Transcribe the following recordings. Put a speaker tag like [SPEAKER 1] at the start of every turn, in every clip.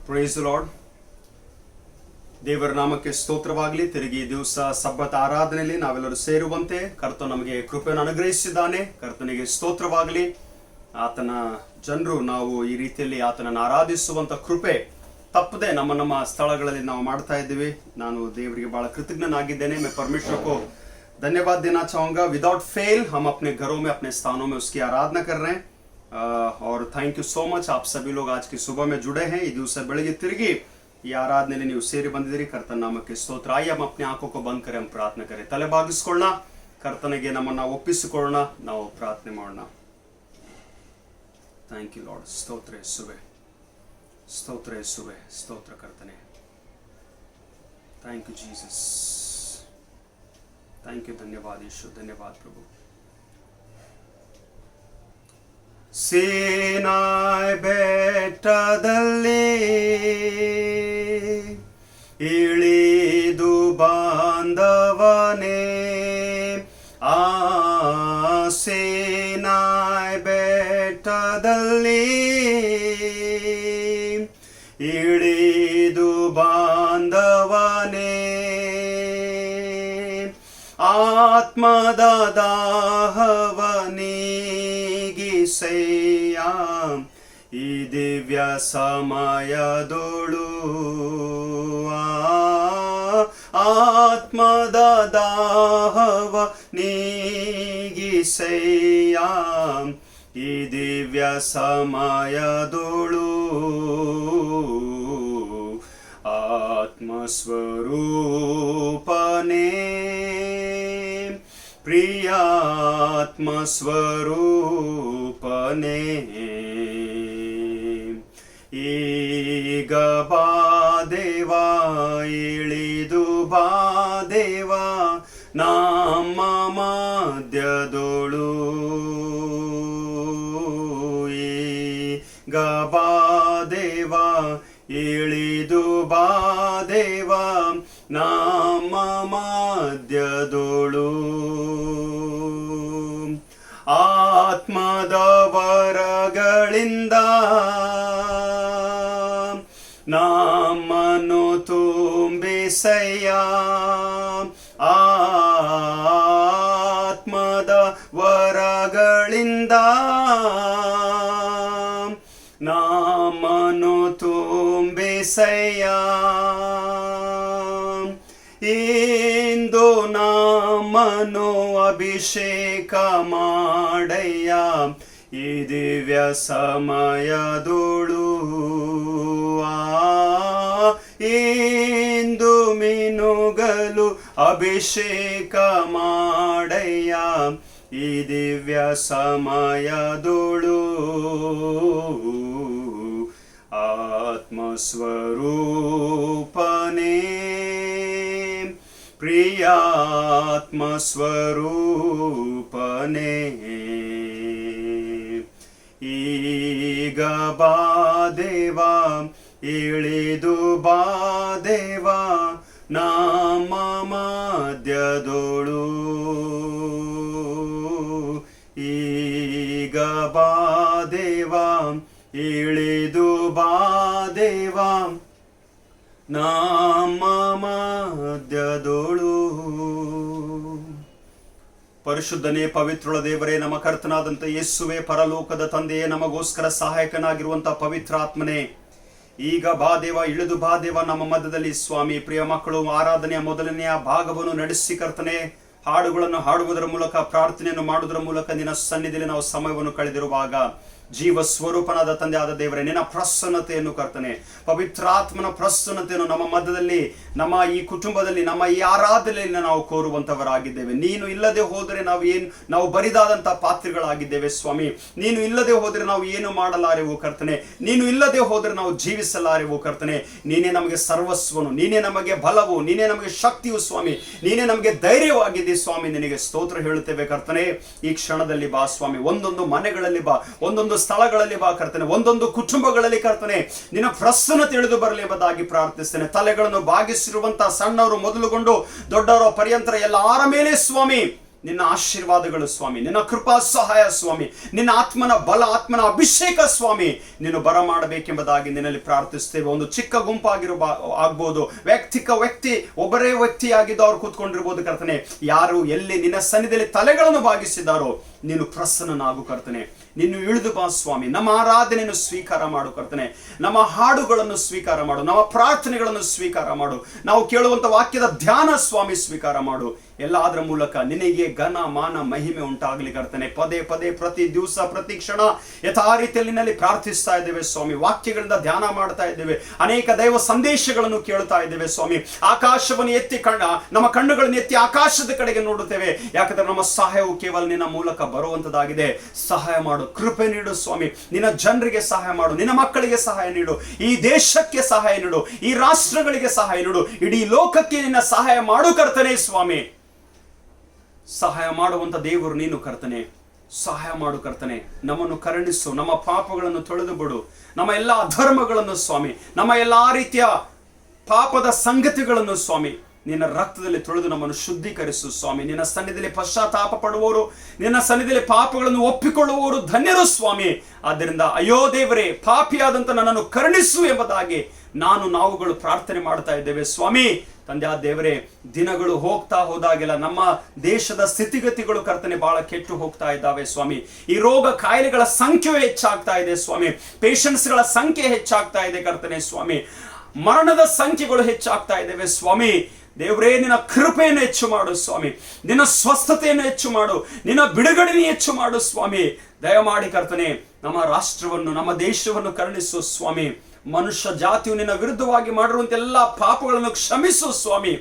[SPEAKER 1] Price lord. ದೇವರ ನಾಮಕ್ಕೆ ಸ್ತೋತ್ರವಾಗಲಿ. ತಿರುಗಿ ದಿವಸ ಸಬ್ಬತ್ ಆರಾಧನೆಯಲ್ಲಿ ನಾವೆಲ್ಲರೂ ಸೇರುವಂತೆ ಕರ್ತನು ನಮಗೆ ಕೃಪೆಯನ್ನು ಅನುಗ್ರಹಿಸಿದ್ದಾನೆ. ಕರ್ತನಿಗೆ ಸ್ತೋತ್ರವಾಗಲಿ. ಆತನ ಜನರು ನಾವು ಈ ರೀತಿಯಲ್ಲಿ ಆತನನ್ನು ಆರಾಧಿಸುವಂತ ಕೃಪೆ ತಪ್ಪದೆ ನಮ್ಮ ಸ್ಥಳಗಳಲ್ಲಿ ನಾವು ಮಾಡ್ತಾ ಇದ್ದೀವಿ. ನಾನು ದೇವರಿಗೆ ಬಹಳ ಕೃತಜ್ಞನಾಗಿದ್ದೇನೆ. मैं परमेश्वर को धन्यवाद देना चाहूँगा. विदाउट फेल हम अपने घरों में अपने स्थानों में उसकी आराधना कर रहे हैं. और थैंक यू सो मच. आप सभी लोग आज की सुबह में जुड़े हैं. ಈ ದಿವಸ ಬೆಳಗ್ಗೆ ತಿರುಗಿ ಈ ಆರಾಧನೆಯಲ್ಲಿ ನೀವು ಸೇರಿ ಬಂದಿದ್ದೀರಿ. ಕರ್ತನ ನಾಮಕ್ಕೆ ಸ್ತೋತ್ರ. ಆಯ್ಯ हम अपने आंखों को बंद करें, हम प्रार्थना करें. ತಲೆ ಬಾಗಿಸ್ಕೊಳ್ಳೋಣ, ಕರ್ತನಿಗೆ ನಮ್ಮನ್ನು ಒಪ್ಪಿಸಿಕೊಳ್ಳೋಣ, ನಾವು ಪ್ರಾರ್ಥನೆ ಮಾಡೋಣ. Thank you Lord. ಸ್ತೋತ್ರ ಯೇಸುವೆ, ಸ್ತೋತ್ರ ಯೇಸುವೆ, ಸ್ತೋತ್ರ ಕರ್ತನೆ. Thank you Jesus, thank you. ಧನ್ಯವಾದ ಯೇಸು, ಧನ್ಯವಾದ ಪ್ರಭು. ಸೀನಾಯ್ ಬೆಟ್ಟದಲ್ಲಿ ಇಳಿದು ಬಾಂಧವನೇ, ಆ ಸೀನಾಯ್ ಬೆಟ್ಟದಲ್ಲಿ ಇಳಿದು ಬಾಂಧವನೇ, ಆತ್ಮದ ದಾಹವನಿಗಿಸೆಯ ಈ ದಿವ್ಯ ಸಮಯದೊಳು, ಆತ್ಮದ ದಾಹವನಿಗಿಸೆಯ ಈ ದಿವ್ಯ ಸಮಯದೊಳು, ಆತ್ಮಸ್ವರೂಪನೇ, ಪ್ರಿಯಾತ್ಮಸ್ವರೂಪನೇ, ಈಗ ಬಾ ದೇವಾ, ಇಳಿದು ಬಾ ದೇವಾ ನಮ್ಮ ಮಧ್ಯದೊಳು, ಈಗ ಬಾ ದೇವಾ, ಇಳಿದು ಬಾ ದೇವಾ ನಮ್ಮ ಮಧ್ಯದೊಳು, ಆತ್ಮದ ವರಗಳಿಂದ ನಮ್ಮನ್ನು ತುಂಬಿಸಯ್ಯ, ಆತ್ಮದ ವರಗಳಿಂದ ನಮ್ಮನ್ನು ತುಂಬಿಸಯ್ಯ, ಇಂದು ನಮ್ಮನ್ನು ಅಭಿಷೇಕ ಮಾಡಯ್ಯ ಈ ದಿವ್ಯ ಸಮಯದೊಳು, ಇಂದು ಮಿನುಗಲು ಅಭಿಷೇಕ ಮಾಡಯ್ಯ ಈ ದಿವ್ಯ ಸಮಯದೊಳು, ಆತ್ಮಸ್ವರೂಪನೇ, ಪ್ರಿಯಾತ್ಮಸ್ವರೂಪನೇ, ಈಗ ಬಾ ದೇವಾ, ಇಳಿದು ಬಾ ದೇವಾ ನಮ್ಮ ಮಧ್ಯದೊಳು, ಈಗ ಬಾ ದೇವಾ, ಇಳಿದು ಬಾ ದೇವಾ ನಮ್ಮ ಮಧ್ಯದೊಳು. ಪರಿಶುದ್ಧನೇ, ಪವಿತ್ರಳ ದೇವರೇ, ನಮ್ಮ ಕರ್ತನಾದಂಥ ಯೇಸುವೆ, ಪರಲೋಕದ ತಂದೆಯೇ, ನಮಗೋಸ್ಕರ ಸಹಾಯಕನಾಗಿರುವಂಥ ಪವಿತ್ರಾತ್ಮನೇ, ಈಗ ಬಾ ದೇವ, ಇಳಿದು ಬಾ ದೇವ ನಮ್ಮ ಮಧ್ಯದಲ್ಲಿ. ಸ್ವಾಮಿ, ಪ್ರಿಯ ಮಕ್ಕಳು ಆರಾಧನೆಯ ಮೊದಲನೆಯ ಭಾಗವನ್ನು ನಡೆಸಿ ಕರ್ತನೆ, ಹಾಡುಗಳನ್ನು ಹಾಡುವುದರ ಮೂಲಕ, ಪ್ರಾರ್ಥನೆಯನ್ನು ಮಾಡುವುದರ ಮೂಲಕ ನಿನ್ನ ಸನ್ನಿಧಿಯಲ್ಲಿ ನಾವು ಸಮಯವನ್ನು ಕಳೆದಿರುವಾಗ, ಜೀವ ಸ್ವರೂಪನಾದ ತಂದೆ ಆದ ದೇವರೇ, ನಿನ್ನ ಪ್ರಸನ್ನತೆಯನ್ನು ಕರ್ತನೆ, ಪವಿತ್ರಾತ್ಮನ ಪ್ರಸನ್ನತೆಯನ್ನು ನಮ್ಮ ಮಧ್ಯದಲ್ಲಿ, ನಮ್ಮ ಈ ಕುಟುಂಬದಲ್ಲಿ, ನಮ್ಮ ಈ ಆರಾಧನೆಯಲ್ಲಿ ನಾವು ಕೋರುವಂತವರಾಗಿದ್ದೇವೆ. ನೀನು ಇಲ್ಲದೆ ಹೋದರೆ ನಾವು ಬರಿದಾದಂಥ ಪಾತ್ರೆಗಳಾಗಿದ್ದೇವೆ ಸ್ವಾಮಿ. ನೀನು ಇಲ್ಲದೆ ಹೋದರೆ ನಾವು ಏನು ಮಾಡಲಾರೆವು ಕರ್ತನೆ. ನೀನು ಇಲ್ಲದೆ ಹೋದರೆ ನಾವು ಜೀವಿಸಲಾರೆವು ಕರ್ತನೆ. ನೀನೇ ನಮಗೆ ಸರ್ವಸ್ವನು, ನೀನೇ ನಮಗೆ ಬಲವು, ನೀನೇ ನಮಗೆ ಶಕ್ತಿಯು ಸ್ವಾಮಿ, ನೀನೇ ನಮಗೆ ಧೈರ್ಯವಾಗಿದೆ ಸ್ವಾಮಿ. ನಿನಗೆ ಸ್ತೋತ್ರ ಹೇಳುತ್ತೇವೆ ಕರ್ತನೆ. ಈ ಕ್ಷಣದಲ್ಲಿ ಬಾ ಸ್ವಾಮಿ, ಒಂದೊಂದು ಮನೆಗಳಲ್ಲಿ ಬಾ, ಒಂದೊಂದು ಸ್ಥಳಗಳಲ್ಲಿ ಬಾ ಕರ್ತನೆ, ಒಂದೊಂದು ಕುಟುಂಬಗಳಲ್ಲಿ ಕರ್ತನೆ, ನಿನ್ನ ಪ್ರಸನ್ನ ತಿಳಿದು ಬರಲಿ ಎಂಬುದಾಗಿ ಪ್ರಾರ್ಥಿಸ್ತೇನೆ. ತಲೆಗಳನ್ನು ಬಾಗಿಸಿರುವಂತಹ ಸಣ್ಣವರು ಮೊದಲುಗೊಂಡು ದೊಡ್ಡವರ ಪರ್ಯಂತರ ಎಲ್ಲರ ಮೇಲೆ ಸ್ವಾಮಿ ನಿನ್ನ ಆಶೀರ್ವಾದಗಳು ಸ್ವಾಮಿ, ನಿನ್ನ ಕೃಪಾ ಸಹಾಯ ಸ್ವಾಮಿ, ನಿನ್ನ ಆತ್ಮನ ಬಲ, ಆತ್ಮನ ಅಭಿಷೇಕ ಸ್ವಾಮಿ ನೀನು ಬರಮಾಡಬೇಕೆಂಬುದಾಗಿ ನಿನ್ನಲ್ಲಿ ಪ್ರಾರ್ಥಿಸ್ತೇವೆ. ಒಂದು ಚಿಕ್ಕ ಆಗ್ಬೋದು, ವ್ಯಕ್ತಿ ಒಬ್ಬರೇ ವ್ಯಕ್ತಿಯಾಗಿದ್ದು ಅವ್ರು ಕೂತ್ಕೊಂಡಿರ್ಬೋದು ಕರ್ತನೆ. ಯಾರು ಎಲ್ಲಿ ನಿನ್ನ ಸನ್ನಿಧಿಯಲ್ಲಿ ತಲೆಗಳನ್ನು ಭಾಗಿಸಿದಾರೋ ನೀನು ಪ್ರಸನ್ನನಾಗು ಕರ್ತನೆ. ನೀನು ಇಳಿದು ಬಾ ಸ್ವಾಮಿ. ನಮ್ಮ ಆರಾಧನೆಯನ್ನು ಸ್ವೀಕಾರ ಮಾಡು ಕರ್ತನೆ. ನಮ್ಮ ಹಾಡುಗಳನ್ನು ಸ್ವೀಕಾರ ಮಾಡು, ನಮ್ಮ ಪ್ರಾರ್ಥನೆಗಳನ್ನು ಸ್ವೀಕಾರ ಮಾಡು, ನಾವು ಕೇಳುವಂತ ವಾಕ್ಯದ ಧ್ಯಾನ ಸ್ವಾಮಿ ಸ್ವೀಕಾರ ಮಾಡು. ಎಲ್ಲದರ ಮೂಲಕ ನಿನಗೆ ಘನ ಮಾನ ಮಹಿಮೆ ಉಂಟಾಗಲಿ ಕರ್ತನೆ. ಪದೇ ಪದೇ ಪ್ರತಿ ದಿವಸ ಪ್ರತಿ ಕ್ಷಣ ಯಥಾ ರೀತಿಯಲ್ಲಿ ನಿನ್ನಲ್ಲಿ ಪ್ರಾರ್ಥಿಸ್ತಾ ಇದ್ದೇವೆ ಸ್ವಾಮಿ. ವಾಕ್ಯಗಳಿಂದ ಧ್ಯಾನ ಮಾಡ್ತಾ ಇದ್ದೇವೆ, ಅನೇಕ ದೈವ ಸಂದೇಶಗಳನ್ನು ಕೇಳ್ತಾ ಇದ್ದೇವೆ ಸ್ವಾಮಿ. ಆಕಾಶವನ್ನು ಎತ್ತಿ ನಮ್ಮ ಕಣ್ಣುಗಳನ್ನು ಎತ್ತಿ ಆಕಾಶದ ಕಡೆಗೆ ನೋಡುತ್ತೇವೆ, ಯಾಕಂದ್ರೆ ನಮ್ಮ ಸಹಾಯವು ಕೇವಲ ನಿನ್ನ ಮೂಲಕ ಬರುವಂತದಾಗಿದೆ. ಸಹಾಯ ಮಾಡು, ಕೃಪೆ ನೀಡು ಸ್ವಾಮಿ. ನಿನ್ನ ಜನರಿಗೆ ಸಹಾಯ ಮಾಡು, ನಿನ್ನ ಮಕ್ಕಳಿಗೆ ಸಹಾಯ ನೀಡು, ಈ ದೇಶಕ್ಕೆ ಸಹಾಯ ನೀಡು, ಈ ರಾಷ್ಟ್ರಗಳಿಗೆ ಸಹಾಯ ನೀಡು, ಇಡೀ ಲೋಕಕ್ಕೆ ನಿನ್ನ ಸಹಾಯ ಮಾಡು ಕರ್ತನೆ ಸ್ವಾಮಿ. ಸಹಾಯ ಮಾಡುವಂತ ದೇವರು ನೀನು ಕರ್ತನೆ. ಸಹಾಯ ಮಾಡು ಕರ್ತನೆ. ನಮ್ಮನ್ನು ಕರುಣಿಸು, ನಮ್ಮ ಪಾಪಗಳನ್ನು ತೊಳೆದು ಬಿಡು, ನಮ್ಮ ಎಲ್ಲ ಅಧರ್ಮಗಳನ್ನು ಸ್ವಾಮಿ, ನಮ್ಮ ಎಲ್ಲಾ ರೀತಿಯ ಪಾಪದ ಸಂಗತಿಗಳನ್ನು ಸ್ವಾಮಿ ನಿನ್ನ ರಕ್ತದಲ್ಲಿ ತೊಳೆದು ನಮ್ಮನ್ನು ಶುದ್ಧೀಕರಿಸು ಸ್ವಾಮಿ. ನಿನ್ನ ಸನ್ನಿಧಿಯಲ್ಲಿ ಪಶ್ಚಾತ್ತಾಪ ಪಡುವವರು, ನಿನ್ನ ಸನ್ನಿಧಿಯಲ್ಲಿ ಪಾಪಗಳನ್ನು ಒಪ್ಪಿಕೊಳ್ಳುವವರು ಧನ್ಯರು ಸ್ವಾಮಿ. ಆದ್ದರಿಂದ ಅಯ್ಯೋ ದೇವರೇ, ಪಾಪಿಯಾದಂತ ನನ್ನನ್ನು ಕರುಣಿಸು ಎಂಬುದಾಗಿ ನಾವುಗಳು ಪ್ರಾರ್ಥನೆ ಮಾಡ್ತಾ ಇದ್ದೇವೆ ಸ್ವಾಮಿ. ತಂದೆಯ ದೇವರೇ, ದಿನಗಳು ಹೋಗ್ತಾ ಹೋದಾಗೆಲ್ಲ ನಮ್ಮ ದೇಶದ ಸ್ಥಿತಿಗತಿಗಳು ಕರ್ತನೆ ಬಹಳ ಕೆಟ್ಟು ಹೋಗ್ತಾ ಇದ್ದಾವೆ ಸ್ವಾಮಿ. ಈ ರೋಗ ಕಾಯಿಲೆಗಳ ಸಂಖ್ಯೆ ಹೆಚ್ಚಾಗ್ತಾ ಇದೆ ಸ್ವಾಮಿ. ಪೇಷಂಟ್ಸ್ಗಳ ಸಂಖ್ಯೆ ಹೆಚ್ಚಾಗ್ತಾ ಇದೆ ಕರ್ತನೆ ಸ್ವಾಮಿ. ಮರಣದ ಸಂಖ್ಯೆಗಳು ಹೆಚ್ಚಾಗ್ತಾ ಇದ್ದೇವೆ ಸ್ವಾಮಿ. ದೇವರೇ, ನಿನ್ನ ಕೃಪೆಯನ್ನು ಹೆಚ್ಚು ಮಾಡು ಸ್ವಾಮಿ. ನಿನ್ನ ಸ್ವಸ್ಥತೆಯನ್ನು ಹೆಚ್ಚು ಮಾಡು, ನಿನ್ನ ಬಿಡುಗಡೆಯನ್ನು ಹೆಚ್ಚು ಮಾಡು ಸ್ವಾಮಿ. ದಯಮಾಡಿ ಕರ್ತನೆ, ನಮ್ಮ ರಾಷ್ಟ್ರವನ್ನು, ನಮ್ಮ ದೇಶವನ್ನು ಕರುಣಿಸು ಸ್ವಾಮಿ. ಮನುಷ್ಯ ಜಾತಿಯು ನಿನ್ನ ವಿರುದ್ಧವಾಗಿ ಮಾಡಿರುವಂತ ಎಲ್ಲ ಪಾಪಗಳನ್ನು ಕ್ಷಮಿಸು ಸ್ವಾಮಿ.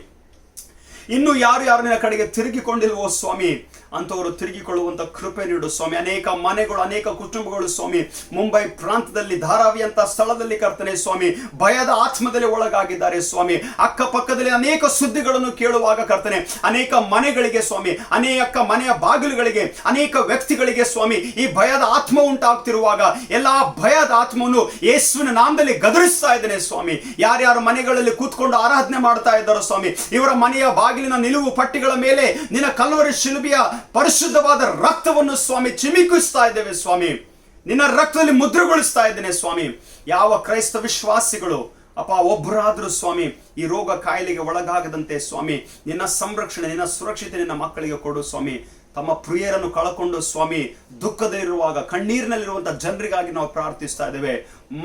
[SPEAKER 1] ಇನ್ನು ಯಾರು ನಿನ್ನ ಕಡೆಗೆ ತಿರುಗಿಕೊಂಡಿಲ್ವೋ ಸ್ವಾಮಿ, ಅಂತವರು ತಿರುಗಿಕೊಳ್ಳುವಂತ ಕೃಪೆ ನೀಡು ಸ್ವಾಮಿ. ಅನೇಕ ಮನೆಗಳು, ಅನೇಕ ಕುಟುಂಬಗಳು ಸ್ವಾಮಿ ಮುಂಬೈ ಪ್ರಾಂತದಲ್ಲಿ, ಧಾರಾವಿ ಅಂತ ಸ್ಥಳದಲ್ಲಿ ಕರ್ತನೆ ಸ್ವಾಮಿ ಭಯದ ಆತ್ಮದಲ್ಲಿ ಒಳಗಾಗಿದ್ದಾರೆ ಸ್ವಾಮಿ. ಅಕ್ಕಪಕ್ಕದಲ್ಲಿ ಅನೇಕ ಸುದ್ದಿಗಳನ್ನು ಕೇಳುವಾಗ ಕರ್ತನೆ, ಅನೇಕ ಮನೆಗಳಿಗೆ ಸ್ವಾಮಿ, ಅನೇಕ ಮನೆಯ ಬಾಗಿಲುಗಳಿಗೆ, ಅನೇಕ ವ್ಯಕ್ತಿಗಳಿಗೆ ಸ್ವಾಮಿ ಈ ಭಯದ ಆತ್ಮ ಉಂಟಾಗ್ತಿರುವಾಗ ಎಲ್ಲಾ ಭಯದ ಆತ್ಮವನ್ನು ಯೇಸುವಿನ ನಾಮದಲ್ಲಿ ಗದರಿಸ್ತಾ ಇದ್ದೇನೆ ಸ್ವಾಮಿ. ಯಾರ್ಯಾರು ಮನೆಗಳಲ್ಲಿ ಕೂತ್ಕೊಂಡು ಆರಾಧನೆ ಮಾಡ್ತಾ ಇದ್ದಾರೋ ಸ್ವಾಮಿ, ಇವರ ಮನೆಯ ಬಾಗಿಲಿನ ನಿಲುವು ಪಟ್ಟಿಗಳ ಮೇಲೆ ನಿನ್ನ ಕಲ್ವರಿ ಶಿಲುಬೆಯ ಪರಿಶುದ್ಧವಾದ ರಕ್ತವನ್ನು ಸ್ವಾಮಿ ಚಿಮಿಕಿಸ್ತಾ ಇದ್ದೇವೆ ಸ್ವಾಮಿ. ನಿನ್ನ ರಕ್ತದಲ್ಲಿ ಮುದ್ರೆಗೊಳಿಸ್ತಾ ಇದ್ದೇನೆ ಸ್ವಾಮಿ. ಯಾವ ಕ್ರೈಸ್ತ ವಿಶ್ವಾಸಿಗಳು ಒಬ್ಬರಾದ್ರೂ ಸ್ವಾಮಿ ಈ ರೋಗ ಕಾಯಿಲೆಗೆ ಒಳಗಾಗದಂತೆ ಸ್ವಾಮಿ ನಿನ್ನ ಸಂರಕ್ಷಣೆ, ನಿನ್ನ ಸುರಕ್ಷತೆ ನಿನ್ನ ಮಕ್ಕಳಿಗೆ ಕೊಡು ಸ್ವಾಮಿ. ತಮ್ಮ ಪ್ರಿಯರನ್ನು ಕಳಕೊಂಡು ಸ್ವಾಮಿ ದುಃಖದಲ್ಲಿರುವಾಗ, ಕಣ್ಣೀರಿನಲ್ಲಿರುವಂತಹ ಜನರಿಗಾಗಿ ನಾವು ಪ್ರಾರ್ಥಿಸ್ತಾ ಇದ್ದೇವೆ.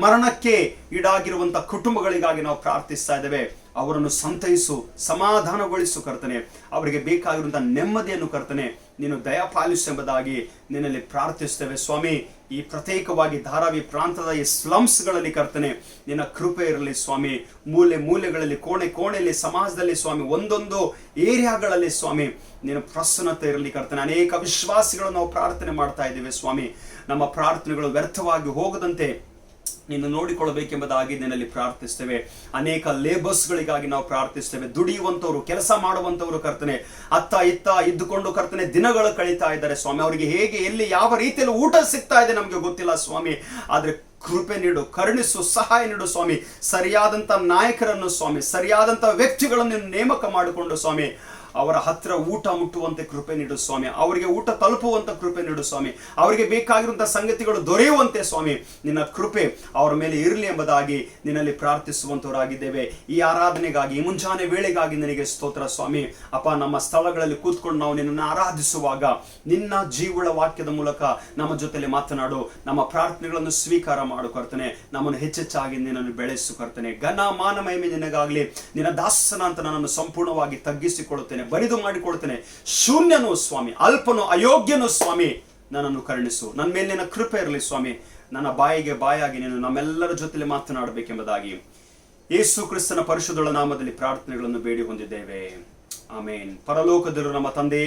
[SPEAKER 1] ಮರಣಕ್ಕೆ ಈಡಾಗಿರುವಂತಹ ಕುಟುಂಬಗಳಿಗಾಗಿ ನಾವು ಪ್ರಾರ್ಥಿಸ್ತಾ ಇದ್ದೇವೆ. ಅವರನ್ನು ಸಂತೈಸು, ಸಮಾಧಾನಗೊಳಿಸು ಕರ್ತನೆ. ಅವರಿಗೆ ಬೇಕಾಗಿರುವಂತಹ ನೆಮ್ಮದಿಯನ್ನು ಕರ್ತನೆ ನೀನು ದಯಪಾಲಿಸು ಎಂಬುದಾಗಿ ನಿನ್ನಲ್ಲಿ ಪ್ರಾರ್ಥಿಸ್ತೇವೆ ಸ್ವಾಮಿ. ಈ ಪ್ರತ್ಯೇಕವಾಗಿ ಧಾರಾವಿ ಪ್ರಾಂತದ ಈ ಸ್ಲಮ್ಸ್ಗಳಲ್ಲಿ ಕರ್ತನೆ ನಿನ್ನ ಕೃಪೆ ಇರಲಿ ಸ್ವಾಮಿ. ಮೂಲೆ ಮೂಲೆಗಳಲ್ಲಿ, ಕೋಣೆಯಲ್ಲಿ, ಸಮಾಜದಲ್ಲಿ ಸ್ವಾಮಿ, ಒಂದೊಂದು ಏರಿಯಾಗಳಲ್ಲಿ ಸ್ವಾಮಿ ನೀನು ಪ್ರಸನ್ನತೆ ಇರಲಿ ಕರ್ತನೆ. ಅನೇಕ ವಿಶ್ವಾಸಿಗಳು ನಾವು ಪ್ರಾರ್ಥನೆ ಮಾಡ್ತಾ ಇದ್ದೇವೆ ಸ್ವಾಮಿ. ನಮ್ಮ ಪ್ರಾರ್ಥನೆಗಳು ವ್ಯರ್ಥವಾಗಿ ಹೋಗದಂತೆ ನೀನು ನೋಡಿಕೊಳ್ಳಬೇಕೆಂಬುದಾಗಿ ನಿನ್ನಲ್ಲಿ ಪ್ರಾರ್ಥಿಸ್ತೇವೆ. ಅನೇಕ ಲೇಬರ್ಸ್ಗಳಿಗಾಗಿ ನಾವು ಪ್ರಾರ್ಥಿಸ್ತೇವೆ. ದುಡಿಯುವಂತವರು, ಕೆಲಸ ಮಾಡುವಂತವರು ಕರ್ತನೆ ಅತ್ತ ಇತ್ತ ಇದ್ದುಕೊಂಡು ಕರ್ತನೆ ದಿನಗಳು ಕಳೀತಾ ಇದ್ದಾರೆ ಸ್ವಾಮಿ. ಅವರಿಗೆ ಹೇಗೆ, ಎಲ್ಲಿ, ಯಾವ ರೀತಿಯಲ್ಲಿ ಊಟ ಸಿಗ್ತಾ ಇದೆ ನಮಗೆ ಗೊತ್ತಿಲ್ಲ ಸ್ವಾಮಿ. ಆದ್ರೆ ಕೃಪೆ ನೀಡು, ಕರುಣಿಸು, ಸಹಾಯ ನೀಡು ಸ್ವಾಮಿ. ಸರಿಯಾದಂತ ನಾಯಕರನ್ನು ಸ್ವಾಮಿ, ಸರಿಯಾದಂತ ವ್ಯಕ್ತಿಗಳನ್ನು ನೇಮಕ ಮಾಡಿಕೊಂಡು ಸ್ವಾಮಿ ಅವರ ಹತ್ರ ಊಟ ಮುಟ್ಟುವಂತೆ ಕೃಪೆ ನೀಡು ಸ್ವಾಮಿ. ಅವರಿಗೆ ಊಟ ತಲುಪುವಂತ ಕೃಪೆ ನೀಡು ಸ್ವಾಮಿ. ಅವರಿಗೆ ಬೇಕಾಗಿರುವಂತಹ ಸಂಗತಿಗಳು ದೊರೆಯುವಂತೆ ಸ್ವಾಮಿ ನಿನ್ನ ಕೃಪೆ ಅವರ ಮೇಲೆ ಇರಲಿ ಎಂಬುದಾಗಿ ನಿನ್ನಲ್ಲಿ ಪ್ರಾರ್ಥಿಸುವಂತವರಾಗಿದ್ದೇವೆ. ಈ ಆರಾಧನೆಗಾಗಿ, ಈ ಮುಂಜಾನೆ ವೇಳೆಗಾಗಿ ನಿನಗೆ ಸ್ತೋತ್ರ ಸ್ವಾಮಿ. ನಮ್ಮ ಸ್ಥಳಗಳಲ್ಲಿ ಕೂತ್ಕೊಂಡು ನಾವು ನಿನ್ನನ್ನು ಆರಾಧಿಸುವಾಗ ನಿನ್ನ ಜೀವಳ ವಾಕ್ಯದ ಮೂಲಕ ನಮ್ಮ ಜೊತೆಲಿ ಮಾತನಾಡು. ನಮ್ಮ ಪ್ರಾರ್ಥನೆಗಳನ್ನು ಸ್ವೀಕಾರ ಮಾಡು ಕರ್ತನೆ. ನಮ್ಮನ್ನು ಹೆಚ್ಚೆಚ್ಚಾಗಿ ನಿನ್ನನ್ನು ಬೆಳೆಸು ಕರ್ತನೆ. ಘನ ಮಾನ ಮಹಿಮೆ ನಿನಗಾಗಲಿ. ನಿನ್ನ ದಾಸನ ಅಂತ ನನ್ನನ್ನು ಸಂಪೂರ್ಣವಾಗಿ ತಗ್ಗಿಸಿಕೊಳ್ಳುತ್ತೇನೆ, ಬರಿದು ಮಾಡಿಕೊಳ್ತೇನೆ. ಶೂನ್ಯನು ಸ್ವಾಮಿ, ಅಲ್ಪನು, ಅಯೋಗ್ಯನು ಸ್ವಾಮಿ, ನನ್ನನ್ನು ಕರುಣಿಸು. ನನ್ನ ಮೇಲೆ ನಿನ್ನ ಕೃಪೆ ಇರಲಿ ಸ್ವಾಮಿ. ನನ್ನ ಬಾಯಿಗೆ ಬಾಯಾಗಿ ನೀನು ನಮ್ಮೆಲ್ಲರ ಜೊತೆಲಿ ಮಾತನಾಡಬೇಕೆಂಬುದಾಗಿ ಯೇಸು ಕ್ರಿಸ್ತನ ಪರಿಶುದ್ಧ ನಾಮದಲ್ಲಿ ಪ್ರಾರ್ಥನೆಗಳನ್ನು ಬೇಡಿ ಹೊಂದಿದ್ದೇವೆ. ಆಮೇನ್. ಪರಲೋಕದಲ್ಲಿರುವ ನಮ್ಮ ತಂದೆ,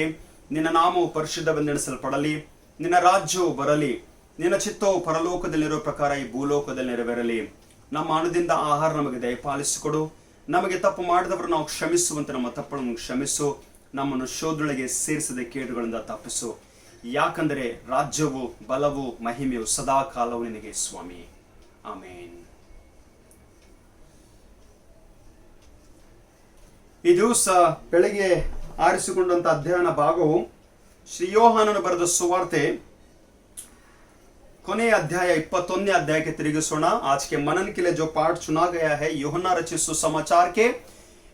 [SPEAKER 1] ನಿನ್ನ ನಾಮವು ಪರಿಶುದ್ಧವೆಂದೆಣಿಸಲ್ಪಡಲಿ. ನಿನ್ನ ರಾಜ್ಯವು ಬರಲಿ. ನಿನ್ನ ಚಿತ್ತವು ಪರಲೋಕದಲ್ಲಿರುವ ಪ್ರಕಾರ ಈ ಭೂಲೋಕದಲ್ಲಿ ನೆರವೇರಲಿ. ನಮ್ಮ ಅನುದಿನದ ಆಹಾರ ನಮಗೆ ದಯಪಾಲಿಸಿಕೊಡು. ನಮಗೆ ತಪ್ಪು ಮಾಡಿದವರು ನಾವು ಕ್ಷಮಿಸುವಂತೆ ನಮ್ಮ ತಪ್ಪನ್ನು ಕ್ಷಮಿಸು. ನಮ್ಮನ್ನು ಶೋಧನೆಗೆ ಸೇರಿಸದೆ ಕೇಡುಗಳಿಂದ ತಪ್ಪಿಸು. ಯಾಕಂದರೆ ರಾಜ್ಯವು, ಬಲವು, ಮಹಿಮೆಯು ಸದಾ ಕಾಲವು ನಿನಗೆ ಸ್ವಾಮಿ. ಆಮೇನ್. ಈ ದಿವಸ ಬೆಳಗ್ಗೆ ಆರಿಸಿಕೊಂಡಂತ ಅಧ್ಯಯನ ಭಾಗವು ಶ್ರೀ ಯೋಹಾನನು ಬರೆದ ಸುವಾರ್ತೆ ಕೊನೆಯ अध्याय 21 अध्याय के तिरिगिसोण। आज के मनन के लिए जो पाठ चुना गया है यूहन्ना रचित सुसमाचार के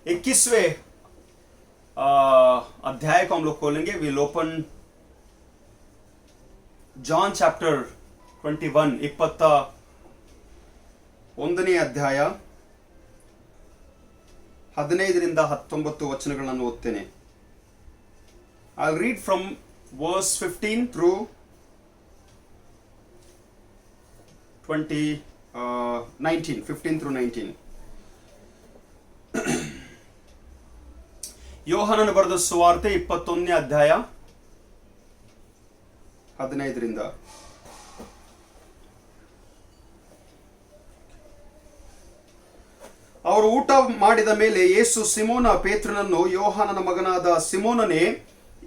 [SPEAKER 1] 21वें अध्याय को हम लोग खोलेंगे। विल ओपन जॉन चैप्टर 21 21ನೇ ಅಧ್ಯಾಯ 15ರಿಂದ 19 ವಚನಗಳನ್ನು ಓದ್ತೇನೆ। I'll read from verse 15 through 19, 15 through 19. ಯೋಹಾನನು ಬರೆದ ಸುವಾರ್ತೆ 21ನೇ ಅಧ್ಯಾಯ 15ರಿಂದ। ಅವರು ಊಟ ಮಾಡಿದ ಮೇಲೆ ಯೇಸು ಸಿಮೋನ ಪೇತ್ರನನ್ನು, ಯೋಹಾನನ ಮಗನಾದ ಸಿಮೋನನೇ,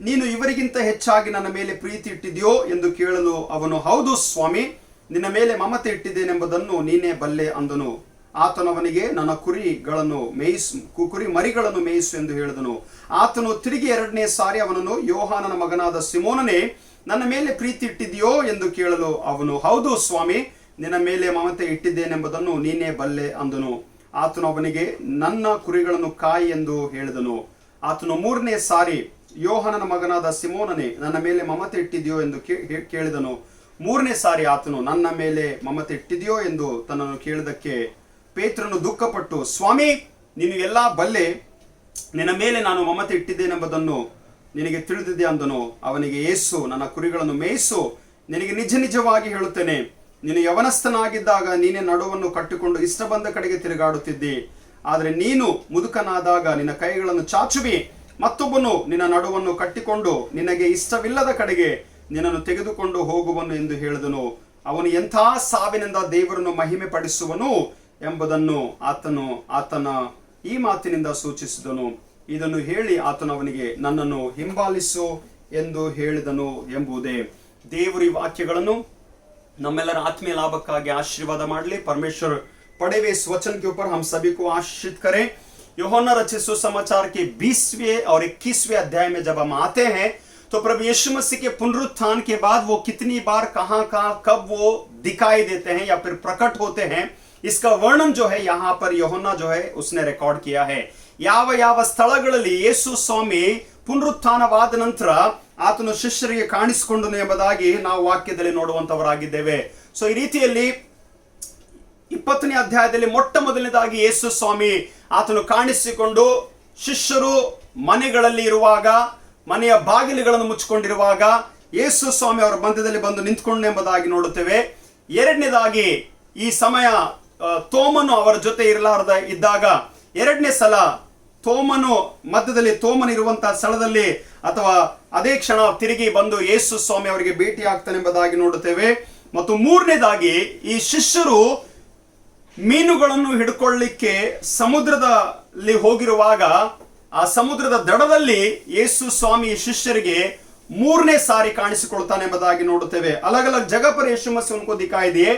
[SPEAKER 1] ನೀನು ಇವರಿಗಿಂತ ಹೆಚ್ಚಾಗಿ ನನ್ನ ಮೇಲೆ ಪ್ರೀತಿ ಇಟ್ಟಿದ್ಯೋ ಎಂದು ಕೇಳಲು ಅವನು, ಹೌದು ಸ್ವಾಮಿ, ನಿನ್ನ ಮೇಲೆ ಮಮತೆ ಇಟ್ಟಿದ್ದೇನೆಂಬುದನ್ನು ನೀನೇ ಬಲ್ಲೆ ಅಂದನು। ಆತನು ಅವನಿಗೆ, ನನ್ನ ಕುರಿ ಮರಿಗಳನ್ನು ಮೇಯಿಸು ಎಂದು ಹೇಳಿದನು। ಆತನು ತಿರುಗಿ 2ನೇ ಸಾರಿ ಅವನನ್ನು, ಯೋಹಾನನ ಮಗನಾದ ಸಿಮೋನನೇ, ನನ್ನ ಮೇಲೆ ಪ್ರೀತಿ ಇಟ್ಟಿದೆಯೋ ಎಂದು ಕೇಳಲು ಅವನು, ಹೌದು ಸ್ವಾಮಿ, ನಿನ್ನ ಮೇಲೆ ಮಮತೆ ಇಟ್ಟಿದ್ದೇನೆಂಬುದನ್ನು ನೀನೇ ಬಲ್ಲೆ ಅಂದನು। ಆತನು ಅವನಿಗೆ, ನನ್ನ ಕುರಿಗಳನ್ನು ಕಾಯಿ ಎಂದು ಹೇಳಿದನು। ಆತನು 3ನೇ ಸಾರಿ, ಯೋಹಾನನ ಮಗನಾದ ಸಿಮೋನನೇ, ನನ್ನ ಮೇಲೆ ಮಮತೆ ಇಟ್ಟಿದೆಯೋ ಎಂದು ಕೇಳಿದನು। 3ನೇ ಸಾರಿ ಆತನು, ನನ್ನ ಮೇಲೆ ಮಮತೆ ಇಟ್ಟಿದೆಯೋ ಎಂದು ತನ್ನನ್ನು ಕೇಳಿದಕ್ಕೆ ಪೇತ್ರನು ದುಃಖಪಟ್ಟು, ಸ್ವಾಮಿ, ನೀನು ಎಲ್ಲಾ ಬಲ್ಲೆ, ನಿನ್ನ ಮೇಲೆ ನಾನು ಮಮತೆ ಇಟ್ಟಿದ್ದೇನೆಂಬುದನ್ನು ನಿನಗೆ ತಿಳಿದಿದೆ ಅಂದನು। ಅವನಿಗೆ ಯೇಸು, ನನ್ನ ಕುರಿಗಳನ್ನು ಮೇಯಿಸು, ನಿನಗೆ ನಿಜ ನಿಜವಾಗಿ ಹೇಳುತ್ತೇನೆ, ನೀನು ಯವನಸ್ಥನಾಗಿದ್ದಾಗ ನೀನೇ ನಡುವನ್ನು ಕಟ್ಟಿಕೊಂಡು ಇಷ್ಟ ಬಂದ ಕಡೆಗೆ ತಿರುಗಾಡುತ್ತಿದ್ದಿ, ಆದರೆ ನೀನು ಮುದುಕನಾದಾಗ ನಿನ್ನ ಕೈಗಳನ್ನು ಚಾಚುವಿ, ಮತ್ತೊಬ್ಬನು ನಿನ್ನ ನಡುವನ್ನು ಕಟ್ಟಿಕೊಂಡು ನಿನಗೆ ಇಷ್ಟವಿಲ್ಲದ ಕಡೆಗೆ ನಿನ್ನನ್ನು ತೆಗೆದುಕೊಂಡು ಹೋಗುವನು ಎಂದು ಹೇಳಿದನು। ಅವನು ಎಂಥ ಸಾವಿನಿಂದ ದೇವರನ್ನು ಮಹಿಮೆ ಪಡಿಸುವನು ಎಂಬುದನ್ನು ಆತನ ಈ ಮಾತಿನಿಂದ ಸೂಚಿಸಿದನು। ಇದನ್ನು ಹೇಳಿ ಆತನು ಅವನಿಗೆ, ನನ್ನನ್ನು ಹಿಂಬಾಲಿಸು ಎಂದು ಹೇಳಿದನು ಎಂಬುದೇ। ದೇವರು ಈ ವಾಕ್ಯಗಳನ್ನು ನಮ್ಮೆಲ್ಲರ ಆತ್ಮೀಯ लाभಕ್ಕಾಗಿ ಆಶೀರ್ವಾದ ಮಾಡಲಿ। परमेश्वर पढ़े हुए इस वचन के ऊपर हम सभी को आशीषित करें। यूहन्ना रचित सुसमाचार के 20वें और 21वें अध्याय में जब हम आते हैं तो प्रभु यीशु मसीह के पुनरुत्थान के बाद वो कितनी बार कहां कब वो दिखाई देते हैं या फिर प्रकट होते हैं, इसका वर्णन जो है यहाँ पर यूहन्ना जो है उसने रिकॉर्ड किया है। ಯಾವ ಸ್ಥಳಗಳಲ್ಲಿ ಯೇಸು ಸ್ವಾಮಿ ಪುನರುತ್ಥಾನವಾದ ನಂತರ ಆತನು ಶಿಷ್ಯರಿಗೆ ಕಾಣಿಸಿಕೊಂಡನು ಎಂಬುದಾಗಿ ನಾವು ವಾಕ್ಯದಲ್ಲಿ ನೋಡುವಂತವರಾಗಿದ್ದೇವೆ। ಸೊ ಈ ರೀತಿಯಲ್ಲಿ 20ನೇ ಅಧ್ಯಾಯದಲ್ಲಿ ಮೊಟ್ಟ ಮೊದಲನೇದಾಗಿ ಯೇಸು ಸ್ವಾಮಿ ಆತನು ಕಾಣಿಸಿಕೊಂಡು ಶಿಷ್ಯರು ಮನೆಗಳಲ್ಲಿ ಇರುವಾಗ, ಮನೆಯ ಬಾಗಿಲುಗಳನ್ನು ಮುಚ್ಚಿಕೊಂಡಿರುವಾಗ ಯೇಸು ಸ್ವಾಮಿ ಅವರ ಮಧ್ಯದಲ್ಲಿ ಬಂದು ನಿಂತ್ಕೊಂಡು ಎಂಬುದಾಗಿ ನೋಡುತ್ತೇವೆ। ಎರಡನೇದಾಗಿ ಈ ಸಮಯ ತೋಮನು ಅವರ ಜೊತೆ ಇದ್ದಾಗ 2ನೇ ಸಲ ತೋಮನು ಮಧ್ಯದಲ್ಲಿ ಇರುವಂತಹ ಸ್ಥಳದಲ್ಲಿ ಅಥವಾ ಅದೇ ಕ್ಷಣ ತಿರುಗಿ ಬಂದು ಯೇಸು ಸ್ವಾಮಿ ಅವರಿಗೆ ಭೇಟಿ ಆಗ್ತಾನೆ ಎಂಬುದಾಗಿ ನೋಡುತ್ತೇವೆ। ಮತ್ತು 3ನೇದಾಗಿ ಈ ಶಿಷ್ಯರು ಮೀನುಗಳನ್ನು ಹಿಡ್ಕೊಳ್ಳಿಕ್ಕೆ ಸಮುದ್ರದಲ್ಲಿ ಹೋಗಿರುವಾಗ ಆ ಸಮುದ್ರದ ದಡದಲ್ಲಿ ಯೇಸು ಸ್ವಾಮಿ ಶಿಷ್ಯರಿಗೆ 3ನೇ ಸಾರಿ ಕಾಣಿಸಿಕೊಳ್ತಾನೆ ಎಂಬುದಾಗಿ ನೋಡುತ್ತೇವೆ। अलग अलग जगह पर यीशु मसीह उनको दिखाई दिए,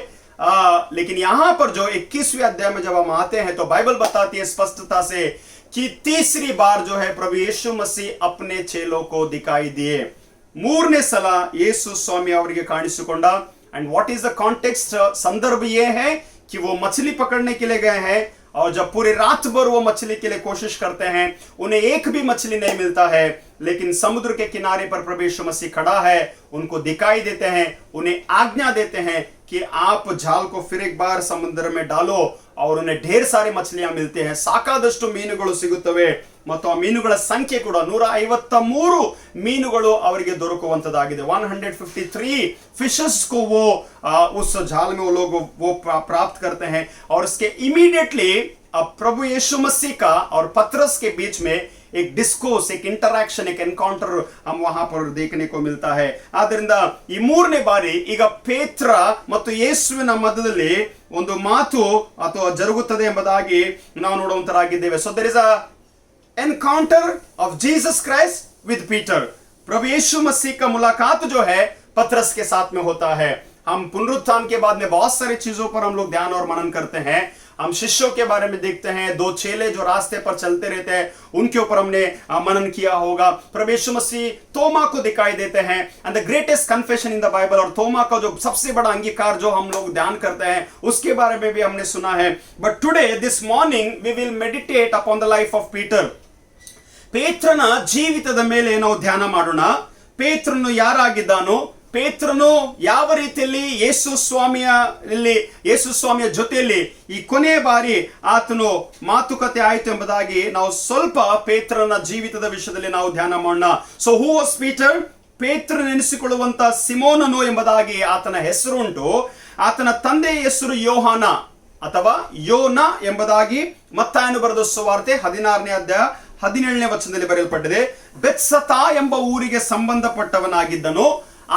[SPEAKER 1] लेकिन यहाँ पर जो 21वें अध्याय में जब हम आते हैं तो बाइबल बताती है स्पष्टता से कि तीसरी बार जो है प्रभु यीशु मसीह अपने चेलों को दिखाई दिए। 3ನೇ ಸಲ ಯೇಸು ಸ್ವಾಮಿ ಅವರಿಗೆ ಕಾಣಿಸಿಕೊಂಡ। And what is the context, संदर्भ ये है कि वो मछली पकड़ने के लिए गए हैं और जब पूरी रात भर वो मछली के लिए कोशिश करते हैं, उन्हें एक भी मछली नहीं मिलता है, लेकिन समुद्र के किनारे पर प्रभु यीशु मसीह खड़ा है, उनको दिखाई देते हैं, उन्हें आज्ञा देते हैं कि आप जाल को फिर एक बार समुद्र में डालो, और उन्हें ढेर सारी मछलियां मिलती हैं, ಸಾಕಾದಷ್ಟು ಮೀನುಗಳು ಸಿಗುತ್ತವೆ ಮತ್ತು ಆ ಮೀನುಗಳ ಸಂಖ್ಯೆ ಕೂಡ 153 ಮೀನುಗಳು ಅವರಿಗೆ ದೊರಕುವಂತದಾಗಿದೆ। 153 फिशेस को वो उस जाल में वो लोग वो प्राप्त करते हैं। और इसके इमीडिएटली अब प्रभु यीशु मसीह का और पतरस के बीच में एक डिस्कोर्स, एक इंटरैक्शन, एक एनकाउंटर हम वहां पर देखने को मिलता है। ಆದ್ರಿಂದ ಈ 3ನೇ ಬಾರಿ ಈಗ ಪೇತ್ರ ಮತ್ತು ಯೇಸುವಿನ ಮಧ್ಯದಲ್ಲಿ ಒಂದು ಮಾತು ಅಥವಾ ಜರುಗುತ್ತದೆ ಎಂಬುದಾಗಿ ನಾವು ನೋಡುವಂತರಾಗಿದ್ದೇವೆ। So there is a encounter of Jesus Christ with Peter. प्रभु यीशु मसीह का मुलाकात जो है पतरस के साथ में होता है। हम पुनरुत्थान के बाद में बहुत सारी चीजों पर हम लोग ध्यान और मनन करते हैं, हम शिष्यों के बारे में देखते हैं, 2 चेले जो रास्ते पर चलते रहते हैं, उनके ऊपर हमने मनन किया होगा। प्रभु यीशु मसीह तोमा को दिखाई देते हैं, and the greatest confession in the Bible, और तोमा का जो सबसे बड़ा अंगीकार जो हम लोग ध्यान करते हैं, उसके बारे में भी हमने सुना है। But today this morning we will meditate upon the life of Peter. ಪೇತ್ರನ ಜೀವಿತದ ಮೇಲೆ ನಾವು ಧ್ಯಾನ ಮಾಡೋಣ. ಪೇತ್ರನು ಯಾರಾಗಿದ್ದಾನೋ, ಪೇತ್ರನು ಯಾವ ರೀತಿಯಲ್ಲಿ ಯೇಸು ಸ್ವಾಮಿಯ ಜೊತೆಯಲ್ಲಿ ಈ ಕೊನೆಯ ಬಾರಿ ಆತನು ಮಾತುಕತೆ ಆಯಿತು ಎಂಬುದಾಗಿ ನಾವು ಸ್ವಲ್ಪ ಪೇತ್ರನ ಜೀವಿತದ ವಿಷಯದಲ್ಲಿ ನಾವು ಧ್ಯಾನ ಮಾಡೋಣ. So who was Peter? ಪೇತ್ರನೆನಿಸಿಕೊಳ್ಳುವಂತ ಸಿಮೋನನು ಎಂಬುದಾಗಿ ಆತನ ಹೆಸರು ಉಂಟು. ಆತನ ತಂದೆಯ ಹೆಸರು ಯೋಹಾನ ಅಥವಾ ಯೋನ ಎಂಬುದಾಗಿ ಮತ್ತಾಯನು ಬರೆದ ಸುವಾರ್ತೆ 16ನೇ ಅಧ್ಯಾಯ 17ನೇ ವಚನದಲ್ಲಿ ಬರೆಯಲ್ಪಟ್ಟಿದೆ. ಬೆತ್ಸತಾ ಎಂಬ ಊರಿಗೆ ಸಂಬಂಧಪಟ್ಟವನಾಗಿದ್ದನು.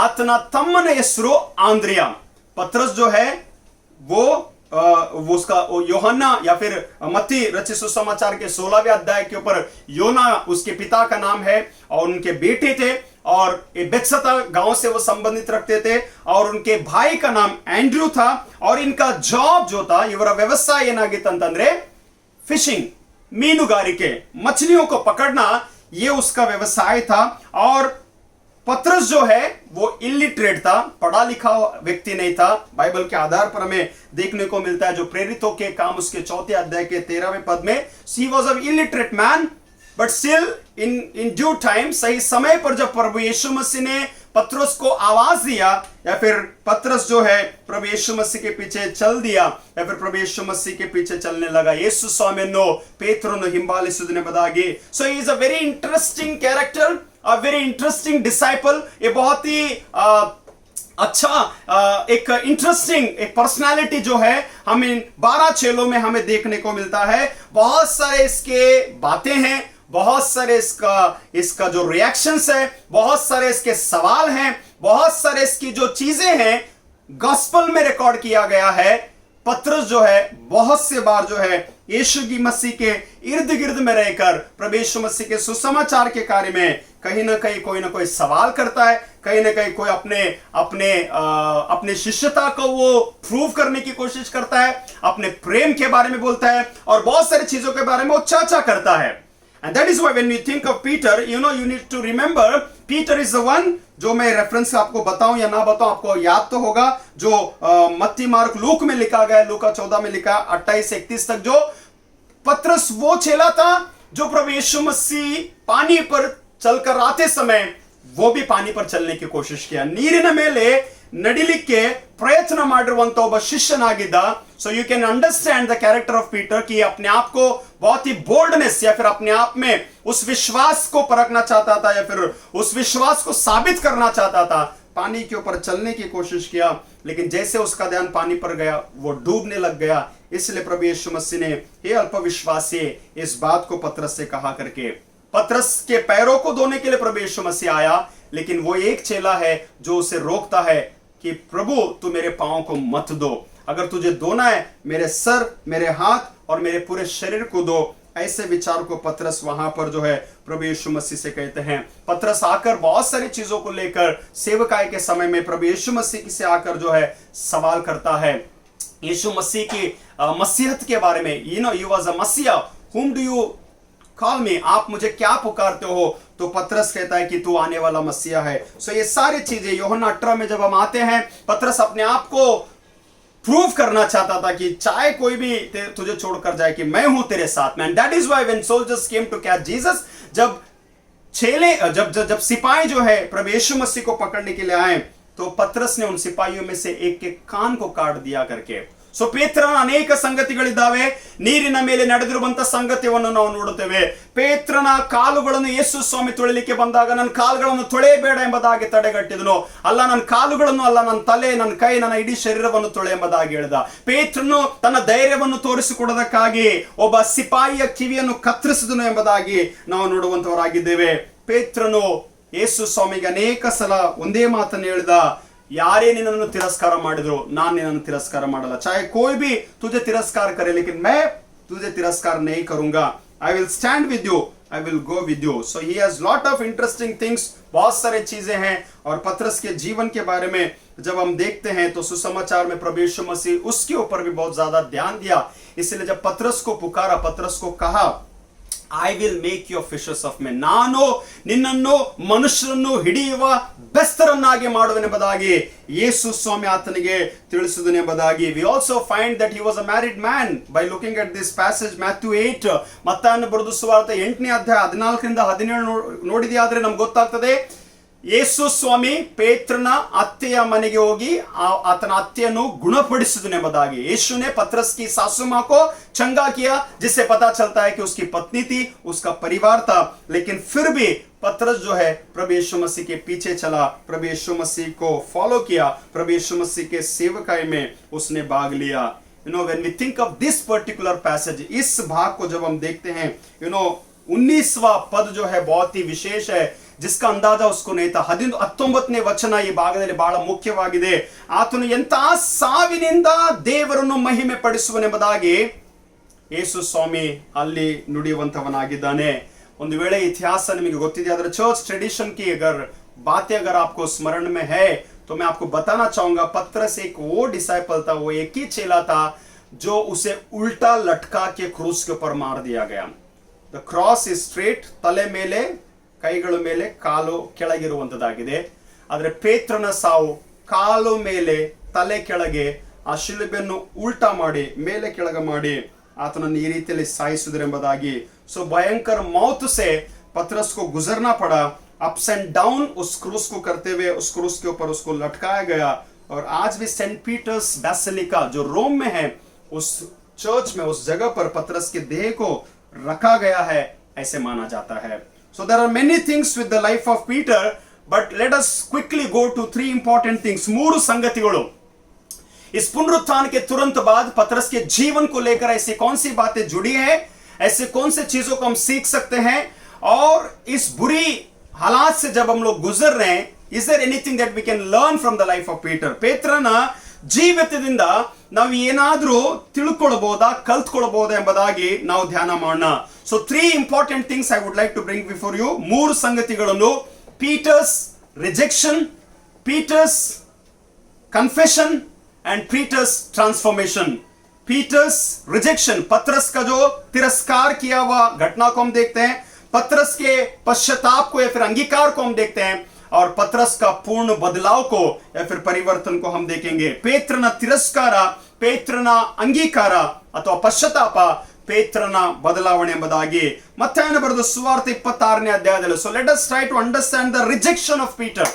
[SPEAKER 1] ಆತನ ತಮ್ಮನ ಹೆಸರು ಆಂದ್ರಿಯ. पतरस जो है वो उसका यूहन्ना या फिर मत्ती रचित सुसमाचार के 16वें अध्याय के ऊपर योना उसके पिता का नाम है, और उनके बेटे थे, और बेत्सता गांव से वो संबंधित रखते थे, और उनके भाई का नाम एंड्रू था. और इनका जॉब जो था, ಇವರ ವ್ಯವಸಾಯ ಏನಾಗಿತ್ತಂತಂದ್ರೆ फिशिंग, मीनुगारिके, मछलियों को पकड़ना, ये उसका व्यवसाय था. और पतरस जो है वो इलिटरेट था, पढ़ा लिखा व्यक्ति नहीं था. बाइबल के आधार पर हमें देखने को मिलता है, जो प्रेरितों के काम उसके 4थे अध्याय के 13वें पद में, he was an illiterate man, but still in due time, सही समय पर जब प्रभु यीशु मसीह ने पतरस को आवाज दिया, या फिर पतरस जो है प्रभु यीशु मसीह के पीछे चल दिया, या फिर प्रभु यीशु मसीह के पीछे चलने लगा. ಯೇಸು ಸ್ವಾಮಿಯನ್ನು ಪೇತ್ರನು ಹಿಂಬಾಲಿಸುವುದೆಂಬುದಾಗಿ. So he is a very interesting character, a very interesting disciple. ये बहुत ही अच्छा एक इंटरेस्टिंग एक पर्सनालिटी जो है हमें 12 चेलों में हमें देखने को मिलता है. बहुत सारे इसके बातें हैं, बहुत सारे इसका जो रिएक्शंस है, बहुत सारे इसके सवाल हैं, बहुत सारे इसकी जो चीजें हैं गॉस्पेल में रिकॉर्ड किया गया है. पतरस जो है बहुत से बार जो है यीशु की मसीह के इर्द गिर्द में रहकर प्रभु यीशु मसीह के सुसमाचार के कार्य में कहीं ना कहीं कोई ना कोई सवाल करता है, कहीं ना कहीं कोई अपने शिष्यता को वो प्रूव करने की कोशिश करता है, अपने प्रेम के बारे में बोलता है, और बहुत सारी चीजों के बारे में वो चर्चा करता है. And that is why when we think of Peter, you need to remember Peter is the one, जो मैं रेफरेंस आपको बताऊं या ना बताऊं, आपको याद तो होगा, जो मत्ती मार्क लूक में लिखा गया, लूका 14 में लिखा 28-31 तक, जो पतरस वो चेला था जो प्रभु यीशु मसीह पानी पर चलकर आते समय वो भी पानी पर चलने की कोशिश किया, ನೀರಿನ ಮೇಲೆ ನಡಿಲಿಕ್ಕೆ ಪ್ರಯತ್ನ ಮಾಡಿರುವಂತ ಒಬ್ಬ ಶಿಷ್ಯನಾಗಿದ್ದ. So you can understand the character of Peter कि अपने आप को बहुत ही बोल्डनेस या फिर अपने आप में उस विश्वास को परखना चाहता था, या फिर उस विश्वास को साबित करना चाहता था. पानी के ऊपर चलने की कोशिश किया, लेकिन जैसे उसका ध्यान पानी पर गया वो डूबने लग गया. इसलिए प्रभु यीशु मसीह ने हे अल्पविश्वासी इस बात को पतरस से कहा करके पतरस के पैरों को धोने के लिए प्रभु यीशु मसीह आया. लेकिन वो एक चेला है जो उसे रोकता है कि प्रभु तू मेरे पांव को मत दो, अगर तुझे धोना है मेरे सर, मेरे हाथ और मेरे पूरे शरीर को दो. ऐसे विचार को पतरस वहां पर जो है प्रभु यीशु मसीह से कहते हैं. पतरस आकर बहुत सारी चीजों को लेकर सेवकाई के समय में प्रभु यीशु मसीह से आकर जो है सवाल करता है यीशु मसीह की मसीहत के बारे में. यू वाज अ मसीहा, whom do you call me, आप मुझे क्या पुकारते हो? तो पतरस कहता है कि तू आने वाला मसीहा है. सो ये सारी चीजें यूहन्ना 18 में जब हम आते हैं, पतरस अपने आप को प्रूव करना चाहता था कि चाहे कोई भी तुझे छोड़कर जाए कि मैं हूं तेरे साथ में. And that is why when soldiers came to catch Jesus, जब सिपाही जो है प्रभु यीशु मसीह को पकड़ने के लिए आए, तो पतरस ने उन सिपाहियों में से एक के कान को काट दिया करके. ಸೊ ಪೇತ್ರನ ಅನೇಕ ಸಂಗತಿಗಳಿದ್ದಾವೆ. ನೀರಿನ ಮೇಲೆ ನಡೆದಿರುವಂತ ಸಂಗತಿಯನ್ನು ನಾವು ನೋಡುತ್ತೇವೆ. ಪೇತ್ರನ ಕಾಲುಗಳನ್ನು ಯೇಸು ಸ್ವಾಮಿ ತೊಳಿಲಿಕ್ಕೆ ಬಂದಾಗ ನನ್ನ ಕಾಲುಗಳನ್ನು ತೊಳೆಯಬೇಡ ಎಂಬುದಾಗಿ ತಡೆಗಟ್ಟಿದನು. ಅಲ್ಲ, ನನ್ನ ಕಾಲುಗಳನ್ನು ಅಲ್ಲ, ನನ್ನ ತಲೆ, ನನ್ನ ಕೈ, ನನ್ನ ಇಡೀ ಶರೀರವನ್ನು ತೊಳೆ ಎಂಬುದಾಗಿ ಹೇಳಿದ. ಪೇತ್ರನು ತನ್ನ ಧೈರ್ಯವನ್ನು ತೋರಿಸಿಕೊಡೋದಕ್ಕಾಗಿ ಒಬ್ಬ ಸಿಪಾಯಿಯ ಕಿವಿಯನ್ನು ಕತ್ತರಿಸಿದನು ಎಂಬುದಾಗಿ ನಾವು ನೋಡುವಂತವರಾಗಿದ್ದೇವೆ. ಪೇತ್ರನು ಯೇಸು ಸ್ವಾಮಿಗೆ ಅನೇಕ ಸಲ ಒಂದೇ ಮಾತನ್ನು ಹೇಳಿದ, यारे निन्नನ್ನು तिरस्कार ಮಾಡಿದ್ರು ನಾನು ನಿನ್ನನ್ನು ತಿರಸ್ಕಾರ ಮಾಡಲ್ಲ. चाहे कोई भी तुझे तिरस्कार करे, लेकिन मैं तुझे तिरस्कार नहीं करूंगा. I will stand with you, I will go with you. So he has lot of interesting things, बहुत सारे चीजें हैं. और पतरस के जीवन के बारे में जब हम देखते हैं तो सुसमाचार में प्रभु यीशु मसीह उसके ऊपर भी बहुत ज्यादा ध्यान दिया। इसलिए जब पतरस को पुकारा, पतरस को कहा, I will make you fishers of men. ನಾನು ನಿನ್ನನ್ನು ಮನುಷ್ಯರನ್ನು ಹಿಡಿಯುವ ಬೆಸ್ತರನ್ನಾಗಿ ಮಾಡುವೆನೆಂಬುದಾಗಿ ಯೇಸು ಸ್ವಾಮಿ ಆತನಿಗೆ ತಿಳಿಸಿದನೆಂಬುದಾಗಿ. We also find that he was a married man by looking at this passage, Matthew 8. ಮತ್ತಾಯನ ಬರೆದ ಸುವಾರ್ತೆ 8ನೇ ಅಧ್ಯಾಯ 14ರಿಂದ 17 ನೋಡಿದೆಯಾದ್ರೆ ನಮ್ಗೆ ಗೊತ್ತಾಗ್ತದೆ, ಯೇಸು ಸ್ವಾಮಿ ಪೇತ್ರನ ಅತ್ತೆಯ ಮನೆಗೆ ಹೋಗಿ ಆತನ ಅತ್ತೆಯನ್ನು गुणपಡಿಸಿದನೆಂಬುದಾಗಿ. यीशु ने पतरस की सासू मां को चंगा किया, जिससे पता चलता है कि उसकी पत्नी थी, उसका परिवार था, लेकिन फिर भी पतरस जो है प्रभु यीशु मसीह के पीछे चला, प्रभु यीशु मसीह को फॉलो किया, प्रभु यीशु मसीह के सेवकाई में उसने भाग लिया. when we think of this particular passage, इस भाग को जब हम देखते हैं, 19वां पद जो है बहुत ही विशेष है, जिसका अंदाजा उसको नहीं था. 19ನೇ ವಚನ ಈ ಭಾಗದಲ್ಲಿ ಬಹಳ ಮುಖ್ಯವಾಗಿದೆ. ಆತನು ಎಂತಹ ಸಾವಿನಿಂದ ದೇವರನ್ನು ಮಹಿಮೆ ಪಡಿಸುವನೆಂಬುದಾಗಿ ಯೇಸು ಸ್ವಾಮಿ ಅಲ್ಲಿ ನುಡಿಯುವಂತವನಾಗಿದ್ದಾನೆ. ಒಂದು ವೇಳೆ ಇತಿಹಾಸ ನಿಮಗೆ ಗೊತ್ತಿದೆ, ಅದರ चर्च ट्रेडिशन की बातें अगर आपको स्मरण में है तो मैं आपको बताना चाहूंगा, पतरस एक वो डिसाइपल था, वो एक ही चेला था जो उसे उल्टा लटका के क्रूस के ऊपर मार दिया गया. द क्रॉस इज स्ट्रेट, ತಲೆ ಮೇಲೆ ಕೈಗಳ ಮೇಲೆ ಕಾಲು ಕೆಳಗಿರುವಂತದ್ದಾಗಿದೆ. ಆದರೆ ಪೇತ್ರನ ಸಾವು ಕಾಲು ಮೇಲೆ ತಲೆ ಕೆಳಗೆ ಆ ಶಿಲುಬೆಯನ್ನು ಉಲ್ಟಾ ಮಾಡಿ ಮೇಲೆ ಕೆಳಗೆ ಮಾಡಿ ಆತನನ್ನು ಈ ರೀತಿಯಲ್ಲಿ ಸಾಯಿಸಿದರೆಂಬುದಾಗಿ. सो भयंकर मौत से पतरस को गुजरना पड़ा, अप्स एंड डाउन उस क्रूस को करते हुए उस क्रूस के ऊपर उसको लटकाया गया. और आज भी सेंट पीटर्स बैसिलिका जो रोम में है, उस चर्च में उस जगह पर पतरस के देह को रखा गया है, ऐसे माना जाता है. So there are many things with the life of Peter, but let us quickly go to 3 important things. 3 संगतिಗಳು. इस पुनरुत्थान के तुरंत बाद पतरस के जीवन को लेकर ऐसी कौन सी बातें जुड़ी हैं, ऐसे कौन से चीजों को हम सीख सकते हैं, और इस बुरी हालात से जब हम लोग गुजर रहे हैं, is there anything that we can learn from the life of Peter? ಪೇತ್ರನ ಜೀವಿತದಿಂದ ನಾವು ಏನಾದರೂ ತಿಳ್ಕೊಳ್ಬಹುದಾ, ಕಲ್ತ್ಕೊಳ್ಬಹುದಾ ಎಂಬುದಾಗಿ ನಾವು ಧ್ಯಾನ ಮಾಡೋಣ. So 3 important things I would like to bring before you. 3 ಸಂಗತಿಗಳನ್ನು: Peter's rejection, Peter's confession and Peter's transformation. Peter's rejection, पतरस का जो तिरस्कार किया हुआ घटना को हम देखते हैं, पतरस के पश्चाताप को या फिर अंगीकार को हम देखते हैं, और पतरस का पूर्ण बदलाव को या फिर परिवर्तन को हम देखेंगे. ಪೇತ್ರನ ತಿರಸ್ಕಾರ, ಪೇತ್ರನ ಅಂಗೀಕಾರ ಅಥವಾ ಪಶ್ಚಾತ್ತಾಪ, ಪೇತ್ರನ ಬದಲಾವಣೆ ಎಂಬುದಾಗಿ ಮತ್ತಾಯನ ಬರೆದ ಸುವಾರ್ತೆ 26ನೇ ಅಧ್ಯಾಯದಲ್ಲಿ. So let us try to understand the rejection of Peter.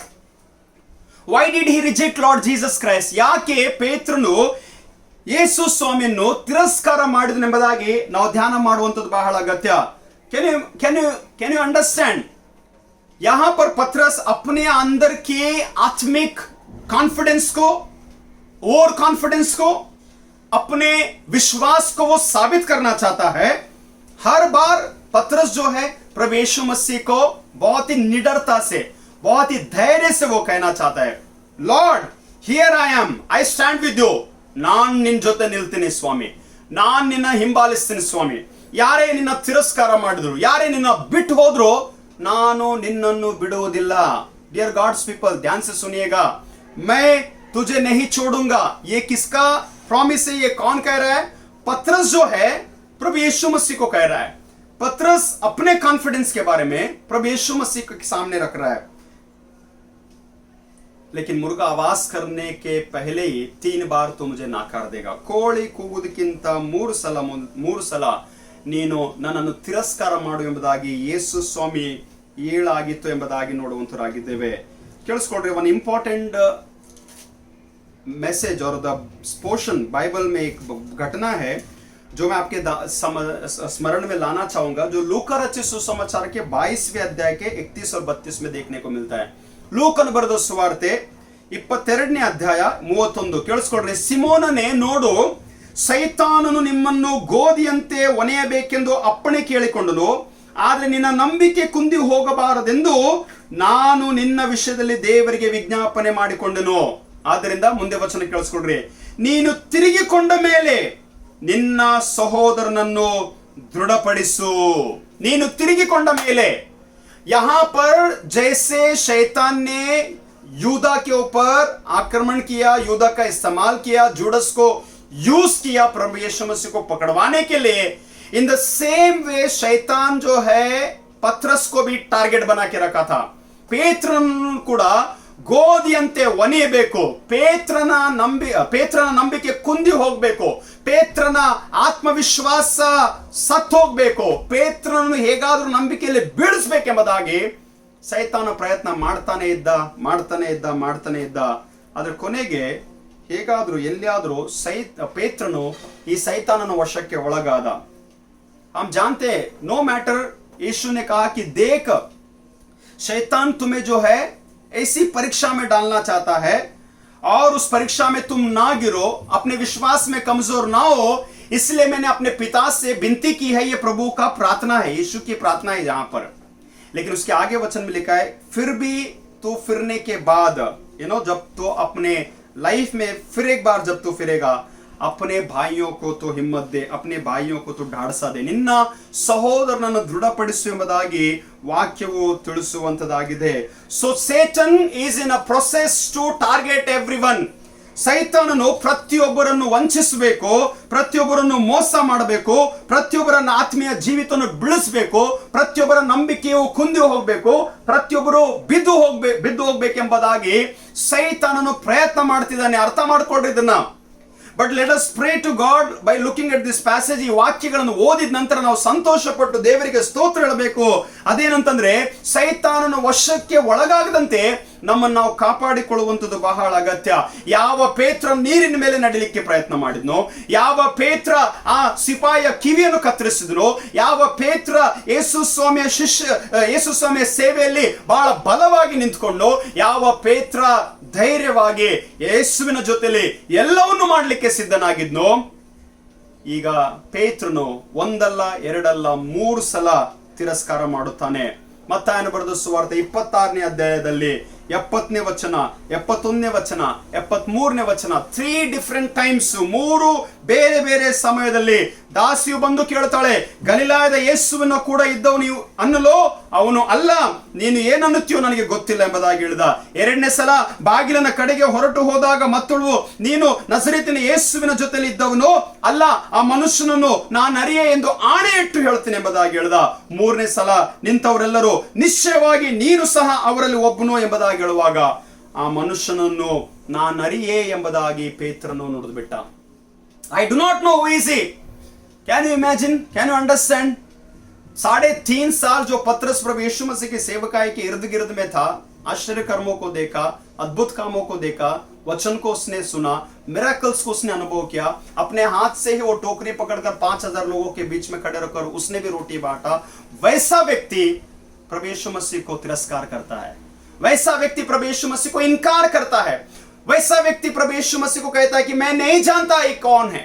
[SPEAKER 1] Why did he reject Lord Jesus Christ? ಯಾಕೆ ಪೇತ್ರನು ಯೇಸು ಸ್ವಾಮಿಯನ್ನು ತಿರಸ್ಕಾರ ಮಾಡಿದನೆಂಬುದಾಗಿ ನಾವು ಧ್ಯಾನ ಮಾಡುವಂಥದ್ದು ಬಹಳ ಅಗತ್ಯ. can you understand? यहां पर पतरस अपने अंदर के आत्मिक कॉन्फिडेंस को, ओवर कॉन्फिडेंस को, अपने विश्वास को वो साबित करना चाहता है. हर बार पतरस जो है प्रभु यीशु मसीह को बहुत ही निडरता से, बहुत ही धैर्य से वो कहना चाहता है, Lord here I am, I stand with you. ನಾನ್ ನಿನ್ನ ಜೊತೆ ನಿಲ್ತೀನಿ ಸ್ವಾಮಿ, ನಾನ್ ನಿನ್ನ ಹಿಂಬಾಲಿಸ್ತೀನಿ ಸ್ವಾಮಿ. ಯಾರೇ ನಿನ್ನ ತಿರಸ್ಕಾರ ಮಾಡಿದ್ರು, ಯಾರೇ ನಿನ್ನ ಬಿಟ್ಟು ಹೋದ್ರು, ನಾನು ನಿನ್ನನ್ನು ಬಿಡುವುದಿಲ್ಲ. डियर गॉड्स पीपल, ध्यान से सुनिएगा, मैं तुझे नहीं छोड़ूंगा. ये किसका प्रॉमिस है? ये कौन कह रहा है? पतरस जो है प्रभु यीशु मसीह को कह रहा है. पतरस अपने कॉन्फिडेंस के बारे में प्रभु यीशु मसीह के सामने रख रहा है. लेकिन मुर्गा आवाज करने के पहले ही 3 बार तो मुझे नाकार देगा. ಕೋಳಿ ಕೂಗುವುದಕ್ಕಿಂತ 3 ಸಲ ನೀನು ನನ್ನನ್ನು ತಿರಸ್ಕಾರ ಮಾಡು ಎಂಬುದಾಗಿ ಯೇಸು ಸ್ವಾಮಿ ಹೇಳಾಗಿತ್ತು ಎಂಬುದಾಗಿ ನೋಡುವಂತರಾಗಿದ್ದೇವೆ. ಕೇಳಿಸ್ಕೊಳ್ರಿ, ಒಂದು इंपॉर्टेंट मैसेज और द पोर्शन बाइबल में एक घटना है जो मैं आपके स्मरण में लाना चाहूंगा, जो लूका रचित सुसमाचार के 22वें अध्याय के 31 और 32 में देखने को मिलता है. ಲೂಕನ ಬರೆದ ಸುವಾರ್ತೆ 22ನೇ ಅಧ್ಯಾಯ 31. ಕೇಳಿಸ್ಕೊಳ್ರಿ, ಸಿಮೋನನೇ ನೋಡು, ಸೈತಾನನು ನಿಮ್ಮನ್ನು ಗೋಧಿಯಂತೆ ಒನೆಯಬೇಕೆಂದು ಅಪ್ಪಣೆ ಕೇಳಿಕೊಂಡನು, ಆದರೆ ನಿನ್ನ ನಂಬಿಕೆ ಕುಂದಿ ಹೋಗಬಾರದೆಂದು ನಾನು ನಿನ್ನ ವಿಷಯದಲ್ಲಿ ದೇವರಿಗೆ ವಿಜ್ಞಾಪನೆ ಮಾಡಿಕೊಂಡನು. ಆದ್ದರಿಂದ ಮುಂದೆ ವಚನ ಕೇಳಿಸ್ಕೊಳ್ರಿ, ನೀನು ತಿರುಗಿಕೊಂಡ ಮೇಲೆ ನಿನ್ನ ಸಹೋದರನನ್ನು ದೃಢಪಡಿಸು. ನೀನು ತಿರುಗಿಕೊಂಡ ಮೇಲೆ, यहां पर जैसे शैतान ने यूदा के ऊपर आक्रमण किया, यूदा का इस्तेमाल किया, जूडस को यूज किया प्रभु यीशु मसीह को पकड़वाने के लिए। इन द सेम वे शैतान जो है पत्रस को भी टारगेट बना के रखा था। ಪೇತ್ರನನ್ನು ಕೂಡ ಗೋಧಿಯಂತೆ ಒನೆಯಬೇಕು, ಪೇತ್ರನ ನಂಬಿಕೆ ಕುಂದಿ ಹೋಗ್ಬೇಕು, ಪೇತ್ರನ ಆತ್ಮವಿಶ್ವಾಸ ಸತ್ತು ಹೋಗ್ಬೇಕು, ಪೇತ್ರನನ್ನು ಹೇಗಾದ್ರೂ ನಂಬಿಕೆಯಲ್ಲಿ ಬೀಳಿಸ್ಬೇಕೆಂಬುದಾಗಿ ಸೈತಾನ ಪ್ರಯತ್ನ ಮಾಡ್ತಾನೆ ಇದ್ದ. ಅದ್ರ ಕೊನೆಗೆ ಹೇಗಾದ್ರೂ ಎಲ್ಲಿಯಾದ್ರೂ ಪೇತ್ರನು ಈ ಸೈತಾನನ ವಶಕ್ಕೆ ಒಳಗಾದ. हम जानते हैं, नो मैटर, यीशु ने कहा कि देख शैतान तुम्हें जो है ऐसी परीक्षा में डालना चाहता है और उस परीक्षा में तुम ना गिरो, अपने विश्वास में कमजोर ना हो, इसलिए मैंने अपने पिता से विनती की है। ये प्रभु का प्रार्थना है, यीशु की प्रार्थना है यहां पर। लेकिन उसके आगे वचन में लिखा है, फिर भी तू फिरने के बाद, जब तू अपने लाइफ में फिर एक बार जब तू फिरेगा, अपने भाइयों को तो हिम्मत दे, अपने भाइयों को तो ढाढ़ಸ ದೆ, ನಿನ್ನ ಸಹೋದರನನ್ನು ದೃಢಪಡಿಸು ಎಂಬುದಾಗಿ ವಾಕ್ಯವು ತಿಳಿಸುವಂತದಾಗಿದೆ. So Satan is in a process to target everyone. ಸೈತಾನನು ಪ್ರತಿಯೊಬ್ಬರನ್ನು ವಂಚಿಸಬೇಕು, ಪ್ರತಿಯೊಬ್ಬರನ್ನು ಮೋಸ ಮಾಡಬೇಕು, ಪ್ರತಿಯೊಬ್ಬರನ್ನ ಆತ್ಮೀಯ ಜೀವಿತವನ್ನು ಬಿಳಿಸಬೇಕು, ಪ್ರತಿಯೊಬ್ಬರ ನಂಬಿಕೆಯು ಕುಂದಿ ಹೋಗಬೇಕು, ಪ್ರತಿಯೊಬ್ಬರು ಬಿದ್ದು ಹೋಗ್ಬೇಕೆಂಬುದಾಗಿ ಸೈತಾನನು ಪ್ರಯತ್ನ ಮಾಡ್ತಿದ್ದಾನೆ. ಅರ್ಥ ಮಾಡ್ಕೊಳ್ರಿ ಇದನ್ನ. But let us pray to God by looking at this passage. ಈ ವಾಕ್ಯಗಳನ್ನು ಓದಿದ ನಂತರ ನಾವು ಸಂತೋಷ ಪಟ್ಟು ದೇವರಿಗೆ ಸ್ತೋತ್ರ ಹೇಳಬೇಕು. ಅದೇನಂತಂದ್ರೆ ಸೈತಾನನ ವಶಕ್ಕೆ ಒಳಗಾಗದಂತೆ ನಮ್ಮನ್ನು ನಾವು ಕಾಪಾಡಿಕೊಳ್ಳುವಂಥದ್ದು ಬಹಳ ಅಗತ್ಯ. ಯಾವ ಪೇತ್ರ ನೀರಿನ ಮೇಲೆ ನಡಿಲಿಕ್ಕೆ ಪ್ರಯತ್ನ ಮಾಡಿದ್ನೋ, ಯಾವ ಪೇತ್ರ ಆ ಸಿಪಾಯಿಯ ಕಿವಿಯನ್ನು ಕತ್ತರಿಸಿದ್ನೋ, ಯಾವ ಪೇತ್ರ ಯೇಸು ಸ್ವಾಮಿಯ ಸೇವೆಯಲ್ಲಿ ಬಹಳ ಬಲವಾಗಿ ನಿಂತ್ಕೊಂಡು, ಯಾವ ಪೇತ್ರ ಧೈರ್ಯವಾಗಿ ಯೇಸುವಿನ ಜೊತೆಲಿ ಎಲ್ಲವನ್ನು ಮಾಡಲಿಕ್ಕೆ ಸಿದ್ಧನಾಗಿದ್ನೋ, ಈಗ ಪೇತ್ರನು ಒಂದಲ್ಲ ಎರಡಲ್ಲ 3 ಸಲ ತಿರಸ್ಕಾರ ಮಾಡುತ್ತಾನೆ. ಮತ್ತಾಯನ ಬರೆದ ಸುವಾರ್ತೆ 26ನೇ ಅಧ್ಯಾಯದಲ್ಲಿ 70ನೇ ವಚನ, 71ನೇ ವಚನ, 73ನೇ ವಚನ, 3 ಡಿಫರೆಂಟ್ ಟೈಮ್ಸ್, 3 ಬೇರೆ ಬೇರೆ ಸಮಯದಲ್ಲಿ ದಾಸಿಯು ಬಂದು ಕೇಳ್ತಾಳೆ, ಗಲಿಲಾಯದ ಯೇಸುವಿನ ಕೂಡ ಇದ್ದವನು ನೀವು ಅನ್ನಲೋ? ಅವನು ಅಲ್ಲ, ನೀನು ಏನನ್ನುತ್ತೀಯೋ ನನಗೆ ಗೊತ್ತಿಲ್ಲ ಎಂಬುದಾಗಿ ಹೇಳಿದ. 2ನೇ ಸಲ ಬಾಗಿಲನ ಕಡೆಗೆ ಹೊರಟು ಹೋದಾಗ ಮತ್ತಳು, ನೀನು ನಜರೇತಿನ ಯೇಸುವಿನ ಜೊತೆಲಿ ಇದ್ದವನು ಅಲ್ಲ, ಆ ಮನುಷ್ಯನನ್ನು ನಾನು ಅರಿಯೆ ಎಂದು ಆಣೆ ಇಟ್ಟು ಹೇಳ್ತೀನಿ ಎಂಬುದಾಗಿ ಹೇಳಿದ. 3ನೇ ಸಲ ನಿಂತವರೆಲ್ಲರೂ ನಿಶ್ಚಯವಾಗಿ ನೀನು ಸಹ ಅವರಲ್ಲಿ ಒಬ್ಬನು ಎಂಬುದಾಗಿ ಹೇಳುವಾಗ ಆ ಮನುಷ್ಯನನ್ನು ನಾನು ಅರಿಯೆ ಎಂಬುದಾಗಿ ಪೇತ್ರನು ನುಡಿದು ಬಿಟ್ಟ. I do not know who is he. Can you imagine? Can you understand? 3.5 साल जो पतरस प्रभु यीशु मसीह की सेवकाई के इर्द गिर्द में था, आश्चर्य कर्मों को देखा, अद्भुत कामों को देखा, वचन को उसने सुना, मिरेकल्स को उसने अनुभव किया, अपने हाथ से ही वो टोकरी पकड़कर 5000 लोगों के बीच में खड़े रहकर उसने भी रोटी बांटा. वैसा व्यक्ति प्रभु यीशु मसीह को तिरस्कार करता है, वैसा व्यक्ति प्रभु यीशु मसीह को इनकार करता है, वैसा व्यक्ति प्रभु यीशु मसीह को कहता है कि मैं नहीं जानता ये कौन है.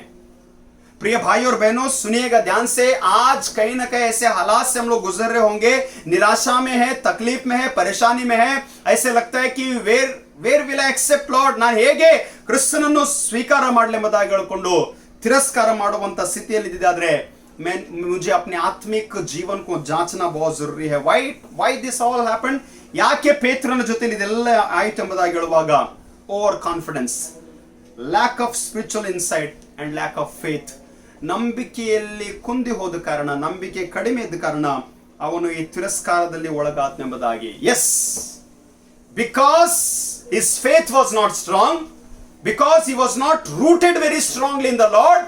[SPEAKER 1] प्रिय भाई और बहनों, सुनिएगा ध्यान से. आज कहीं ना कहीं ऐसे हालात से हम लोग गुजर रहे होंगे, निराशा में है, तकलीफ में है, परेशानी में है. ऐसे लगता है कि where will I accept lord, ನಾನು ಹೇಗೆ ಕ್ರಿಸ್ತನನ್ನು ಸ್ವೀಕಾರ ಮಾಡಲಿ ಎಂಬುದಾಗಿ ಹೇಳಿಕೊಂಡು ತಿರಸ್ಕಾರ ಮಾಡುವಂತ ಸ್ಥಿತಿಯಲ್ಲಿ ಇದ್ದಿದ್ದಾದ್ರೆ मुझे अपने आत्मिक जीवन को जांचना बहुत जरूरी है. why this all happened? ಯಾಕೆ ಪೇತ್ರನ ಜೊತೆಲಿ ಇದೆಲ್ಲ ಆಯಿತು ಎಂಬುದಾಗಿ ಹೇಳುವಾಗ over confidence, lack of spiritual insight and lack of faith. ನಂಬಿಕೆಯಲ್ಲಿ ಕುಂದಿ ಹೋದ ಕಾರಣ, ನಂಬಿಕೆ ಕಡಿಮೆ ಇದ್ದ ಕಾರಣ ಅವನು ಈ ತಿರಸ್ಕಾರದಲ್ಲಿ ಒಳಗಾದನೆಂಬುದಾಗಿ. Yes, because his faith was not strong, because he was not rooted very strongly in the Lord,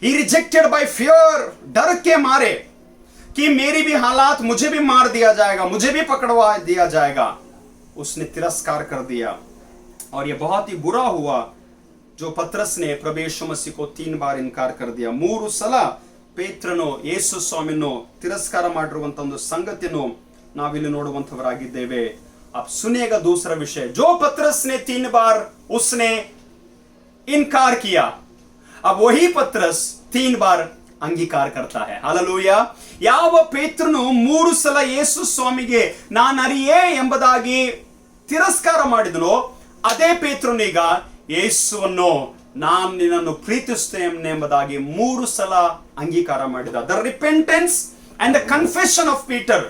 [SPEAKER 1] he rejected by fear, डर के मारे कि मेरी भी हालात, मुझे भी मार दिया जाएगा, मुझे भी पकड़वा दिया जाएगा, उसने तिरस्कार कर दिया. और यह बहुत ही बुरा हुआ जो पतरस ने प्रभु यीशु मसीह को 3 बार इनकार कर दिया. 3 ಸಲ ಪೇತ್ರನು ಯೇಸು ಸ್ವಾಮಿಯನ್ನು ತಿರಸ್ಕಾರ ಮಾಡಿರುವಂತ ಒಂದು ಸಂಗತಿಯನ್ನು ನಾವಿಲ್ಲಿ ನೋಡುವಂತವರಾಗಿದ್ದೇವೆ. अब सुनिएगा दूसरा विषय, जो पतरस ने 3 बार उसने इनकार किया, अब वही पतरस 3 बार ಅಂಗೀಕಾರ करता है. हालेलूया. ಯಾವ ಪೇತ್ರನು 3 ಸಲ ಯೇಸು ಸ್ವಾಮಿಗೆ ನಾನು ಅರಿಯೆ ಎಂಬುದಾಗಿ ತಿರಸ್ಕಾರ ಮಾಡಿದನೋ, ಅದೇ ಪೇತ್ರನೀಗ ಯೇಸುವನ್ನು ನಾನು ನಿನ್ನನ್ನು ಪ್ರೀತಿಸುತ್ತೇನೆ ಎಂಬುದಾಗಿ 3 ಸಲ ಅಂಗೀಕಾರ ಮಾಡಿದ. The repentance and the confession of Peter,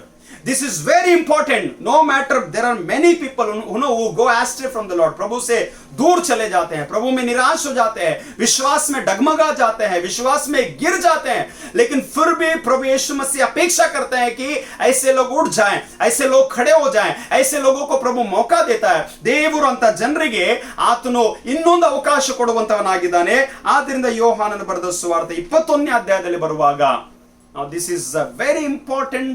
[SPEAKER 1] This is very important. No matter, there are many people who go astray from the Lord. प्रभु से दूर चले जाते हैं, प्रभु में निराश हो जाते हैं, विश्वास में डगमगा जाते हैं, विश्वास में गिर जाते हैं, लेकिन फिर भी प्रभु यीशु मसीह अपेक्षा करते हैं कि ऐसे लोग उठ जाएं, ऐसे लोग खड़े हो जाएं, ऐसे लोगों को प्रभु मौका देता है. ದೇವರು ಅಂತ ಜನರಿಗೆ ಆತನು ಇನ್ನೊಂದು ಅವಕಾಶ ಕೊಡುವಂತವನಾಗಿದ್ದಾನೆ. ಆದ್ರಿಂದ ಯೋಹಾನನ ಬರೆದ ಸುವಾರ್ತೆ 21ನೇ ಅಧ್ಯಾಯದಲ್ಲಿ ಬರುವಾಗ, now this is a very important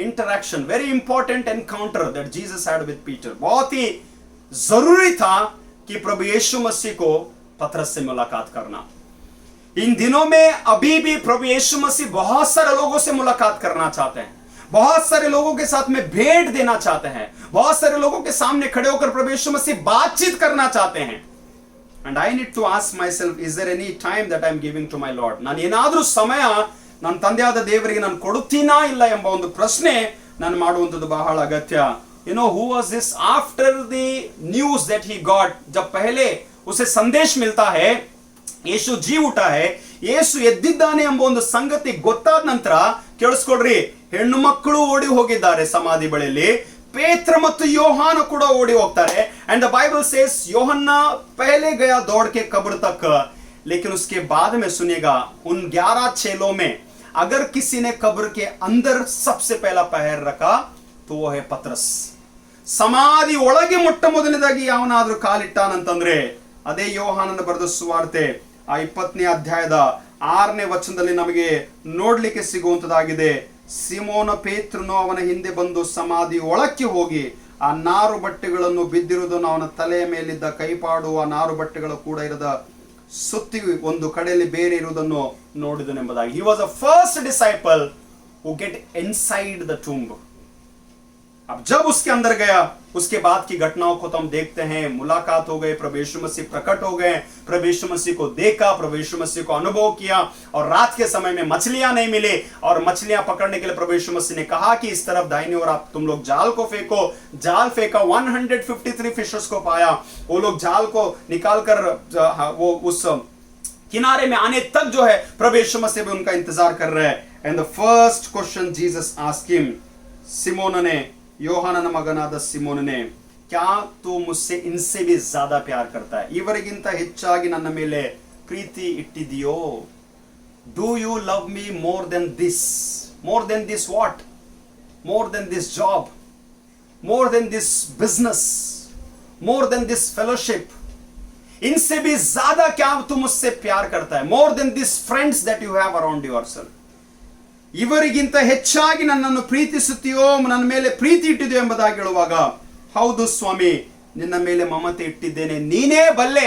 [SPEAKER 1] interaction, very important encounter that Jesus had with Peter. बहुत ही जरूरी था कि प्रभु यीशु मसीह को पतरस से मुलाकात करना. इन दिनों में अभी भी प्रभु यीशु मसीह बहुत सारे लोगों से मुलाकात करना चाहते हैं, बहुत सारे लोगों के साथ में भेंट देना चाहते हैं, बहुत सारे लोगों के सामने खड़े होकर प्रभु यीशु मसीह बातचीत करना चाहते हैं. And I need to ask myself, is there any time that I am giving to my Lord? ನಾನು ಏನಾದರೂ ಸಮಯ ನನ್ನ ತಂದೆಯಾದ ದೇವರಿಗೆ ನಾನು ಕೊಡುತ್ತೀನಾ ಇಲ್ಲ ಎಂಬ ಒಂದು ಪ್ರಶ್ನೆ ನಾನು ಮಾಡುವಂಥದ್ದು ಬಹಳ ಅಗತ್ಯ. You know, who was this? After the news that he got, जब पहले उसे संदेश मिलता है ಯೇಸು ಜೀವ ಉಠಾ है, ಯೇಸು ಎದ್ದಿದ್ದಾನೆ ಎಂಬ ಒಂದು ಸಂಗತಿ ಗೊತ್ತಾದ ನಂತರ ಕೇಳಿಸ್ಕೊಡ್ರಿ, ಹೆಣ್ಣು ಮಕ್ಕಳು ಓಡಿ ಹೋಗಿದ್ದಾರೆ ಸಮಾಧಿ ಬಳಿಯಲ್ಲಿ, ಪೇತ್ರ ಮತ್ತು ಯೋಹಾನ ಕೂಡ ಓಡಿ ಹೋಗ್ತಾರೆ. And the Bible says Yohanna पहले गया दौड़ के कब्र तक, लेकिन उसके बाद में सुनिएगा उन 11 चेलों में अगर किसी ने कब्र के अंदर सबसे पहला पैर रखा तो वो है पतरस. ಸಮಾಧಿ ಒಳಗೆ ಮೊಟ್ಟ ಮೊದಲನೇದಾಗಿ ಯಾವನಾದ್ರೂ ಕಾಲಿಟ್ಟಾನಂತಂದ್ರೆ ಅದೇ ಯೋಹಾನನ ಬರೆದ ಸುವಾರ್ತೆ ಆ 20ನೇ ಅಧ್ಯಾಯದ 6ನೇ ವಚನದಲ್ಲಿ ನಮಗೆ ನೋಡ್ಲಿಕ್ಕೆ ಸಿಗುವಂತದಾಗಿದೆ. ಸಿಮೋನ ಪೇತ್ರನು ಅವನ ಹಿಂದೆ ಬಂದು ಸಮಾಧಿ ಒಳಕ್ಕೆ ಹೋಗಿ ಆ ನಾರು ಬಟ್ಟೆಗಳನ್ನು ಬಿದ್ದಿರುವುದನ್ನು, ಅವನ ತಲೆಯ ಮೇಲಿದ್ದ ಕೈಪಾಡು ಆ ನಾರು ಬಟ್ಟೆಗಳು ಕೂಡ ಇರದ ಸುತ್ತಿ ಒಂದು ಕಡೆಯಲ್ಲಿ ಬೇರೆ ಇರುವುದನ್ನು ನೋಡಿದನೆಂಬುದಾಗಿ. He was the first disciple who get inside the tomb. अब जब उसके अंदर गया, उसके बाद की घटनाओं को तो हम देखते हैं. मुलाकात हो गई, प्रभु यीशु मसीह प्रकट हो गए, प्रभु यीशु मसीह को देखा, प्रभु यीशु मसीह को अनुभव किया. और रात के समय में मछलियां नहीं मिली और मछलियां पकड़ने के लिए प्रभु यीशु मसीह ने कहा कि इस तरफ दाहिनी ओर आप तुम लोग जाल को फेंको. जाल फेंका, 153 फिशर्स को पाया. वो लोग जाल को निकाल कर वो उस किनारे में आने तक जो है प्रभु यीशु मसीह भी उनका इंतजार कर रहे हैं. And the first question Jesus asked him, Simon ने, ಯೋಹಾನನ ಮಗನಾದ ಸಿಮೋನನೇ, क्या तू मुझसे इनसे भी ज्यादा प्यार करता है? ಇವರಿಗಿಂತ ಹೆಚ್ಚಾಗಿ ನನ್ನ ಮೇಲೆ ಪ್ರೀತಿ ಇಟ್ಟಿದೆಯೋ? Do you love me more than this? More than this what? More than this job? More than this business? More than this fellowship? इनसे भी ज्यादा क्या तू मुझसे प्यार करता है? More than these friends that you have around yourself? ಇವರಿಗಿಂತ ಹೆಚ್ಚಾಗಿ ನನ್ನನ್ನು ಪ್ರೀತಿಸುತ್ತೀಯೋ, ನನ್ನ ಮೇಲೆ ಪ್ರೀತಿ ಇಟ್ಟಿದೆಯೋ ಎಂಬುದಾಗಿ ಹೇಳುವಾಗ, ಹೌದು ಸ್ವಾಮಿ, ನಿನ್ನ ಮೇಲೆ ಮಮತೆ ಇಟ್ಟಿದ್ದೇನೆ, ನೀನೇ ಬಲ್ಲೆ.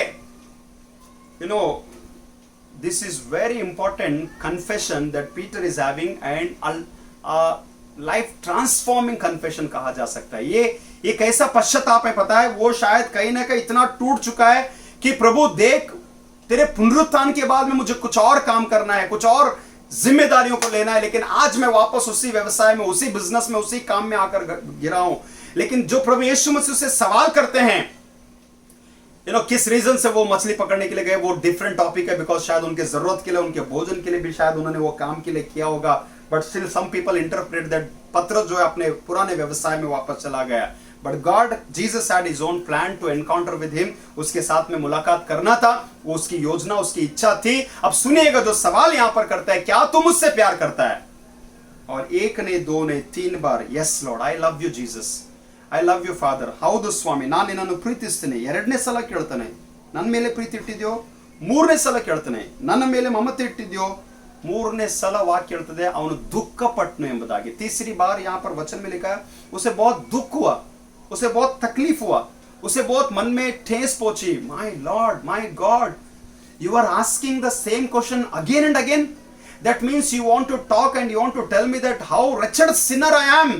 [SPEAKER 1] You know, this is very important confession that Peter is having, and a life transforming confession कहा जा सकता है. ये कैसा पश्चाताप है पता है? वो शायद कहीं ना कहीं इतना टूट चुका है कि प्रभु देख, तेरे पुनरुत्थान के बाद में मुझे कुछ और काम करना है, कुछ और जिम्मेदारियों को लेना है, लेकिन आज मैं वापस उसी व्यवसाय में, उसी बिजनेस में, उसी काम में आकर गिरा हूं. लेकिन जो प्रभु यीशु मसीह से सवाल करते हैं, किस रीजन से वो मछली पकड़ने के लिए गए, वो डिफरेंट टॉपिक है. बिकॉज शायद उनके जरूरत के लिए, उनके भोजन के लिए भी शायद उन्होंने वो काम के लिए किया होगा. But still some people interpret that पतरस जो है अपने पुराने व्यवसाय में वापस चला गया. But God, Jesus had his own plan to encounter with him. उसके साथ में मुलाकात करना था, वो उसकी योजना, उसकी इच्छा थी. अब सुनिएगा जो सवाल यहां पर करता है, क्या तुम मुझसे प्यार करता है? और एक ने, दो ने, 3 बार, yes Lord, I love you Jesus, I love you Father. ಹೌದು ಸ್ವಾಮಿ, ನಾನು ನಿನ್ನನ್ನು ಪ್ರೀತಿಸ್ತೀನಿ. 2ನೇ ಸಲ ಕೇಳ್ತಾನೆ, ನನ್ನ ಮೇಲೆ ಪ್ರೀತಿ ಇಟ್ಟಿದ್ಯೋ? 3ನೇ ಸಲ ಕೇಳ್ತಾನೆ, ನನ್ನ ಮೇಲೆ ಮಮತೆ ಇಟ್ಟಿದ್ಯೋ? 3ನೇ ಸಲ ವಾಕ್ಯ ಹೇಳ್ತದೆ ಅವನು ದುಃಖ ಪಟ್ನು ಎಂಬುದಾಗಿ. तीसरी बार यहाँ पर वचन में लिखा है, उसे बहुत दुख हुआ, उसे बहुत तकलीफ हुआ, उसे बहुत मन में ठेस पहुंची. My Lord, my God, you are asking the same question again and again. That means you want to talk and you want to tell me that how wretched sinner I am.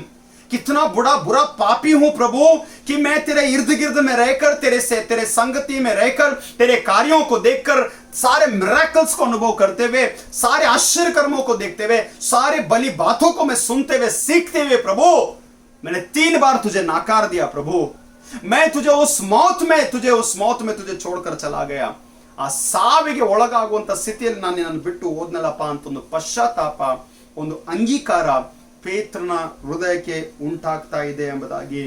[SPEAKER 1] कितना बुरा पापी हूं प्रभु कि मैं तेरे इर्द गिर्द में रहकर, तेरे संगति में रहकर, तेरे कार्यों को देखकर, सारे मिरेकल्स को अनुभव करते हुए, सारे आश्चर्य कर्मों को देखते हुए, सारे बली बातों को मैं सुनते हुए, सीखते हुए, प्रभु मैंने 3 बार तुझे नाकार दिया प्रभु. मैं तुझे उस मौत में तुझे छोड़कर चला गया. ಆ ಸಾವಿಗೆ ಒಳಗಾಗುವಂತ ಸ್ಥಿತಿಯಲ್ಲಿ ನಾನು ನಿನ್ನನ್ನು ಬಿಟ್ಟು ಹೋದ್ನಲ್ಲಪ್ಪ ಅಂತ ಒಂದು ಪಶ್ಚಾತ್ತಾಪ, ಒಂದು ಅಂಗೀಕಾರ ಪೇತ್ರನ ಹೃದಯಕ್ಕೆ ಉಂಟಾಗ್ತಾ ಇದೆ ಎಂಬುದಾಗಿ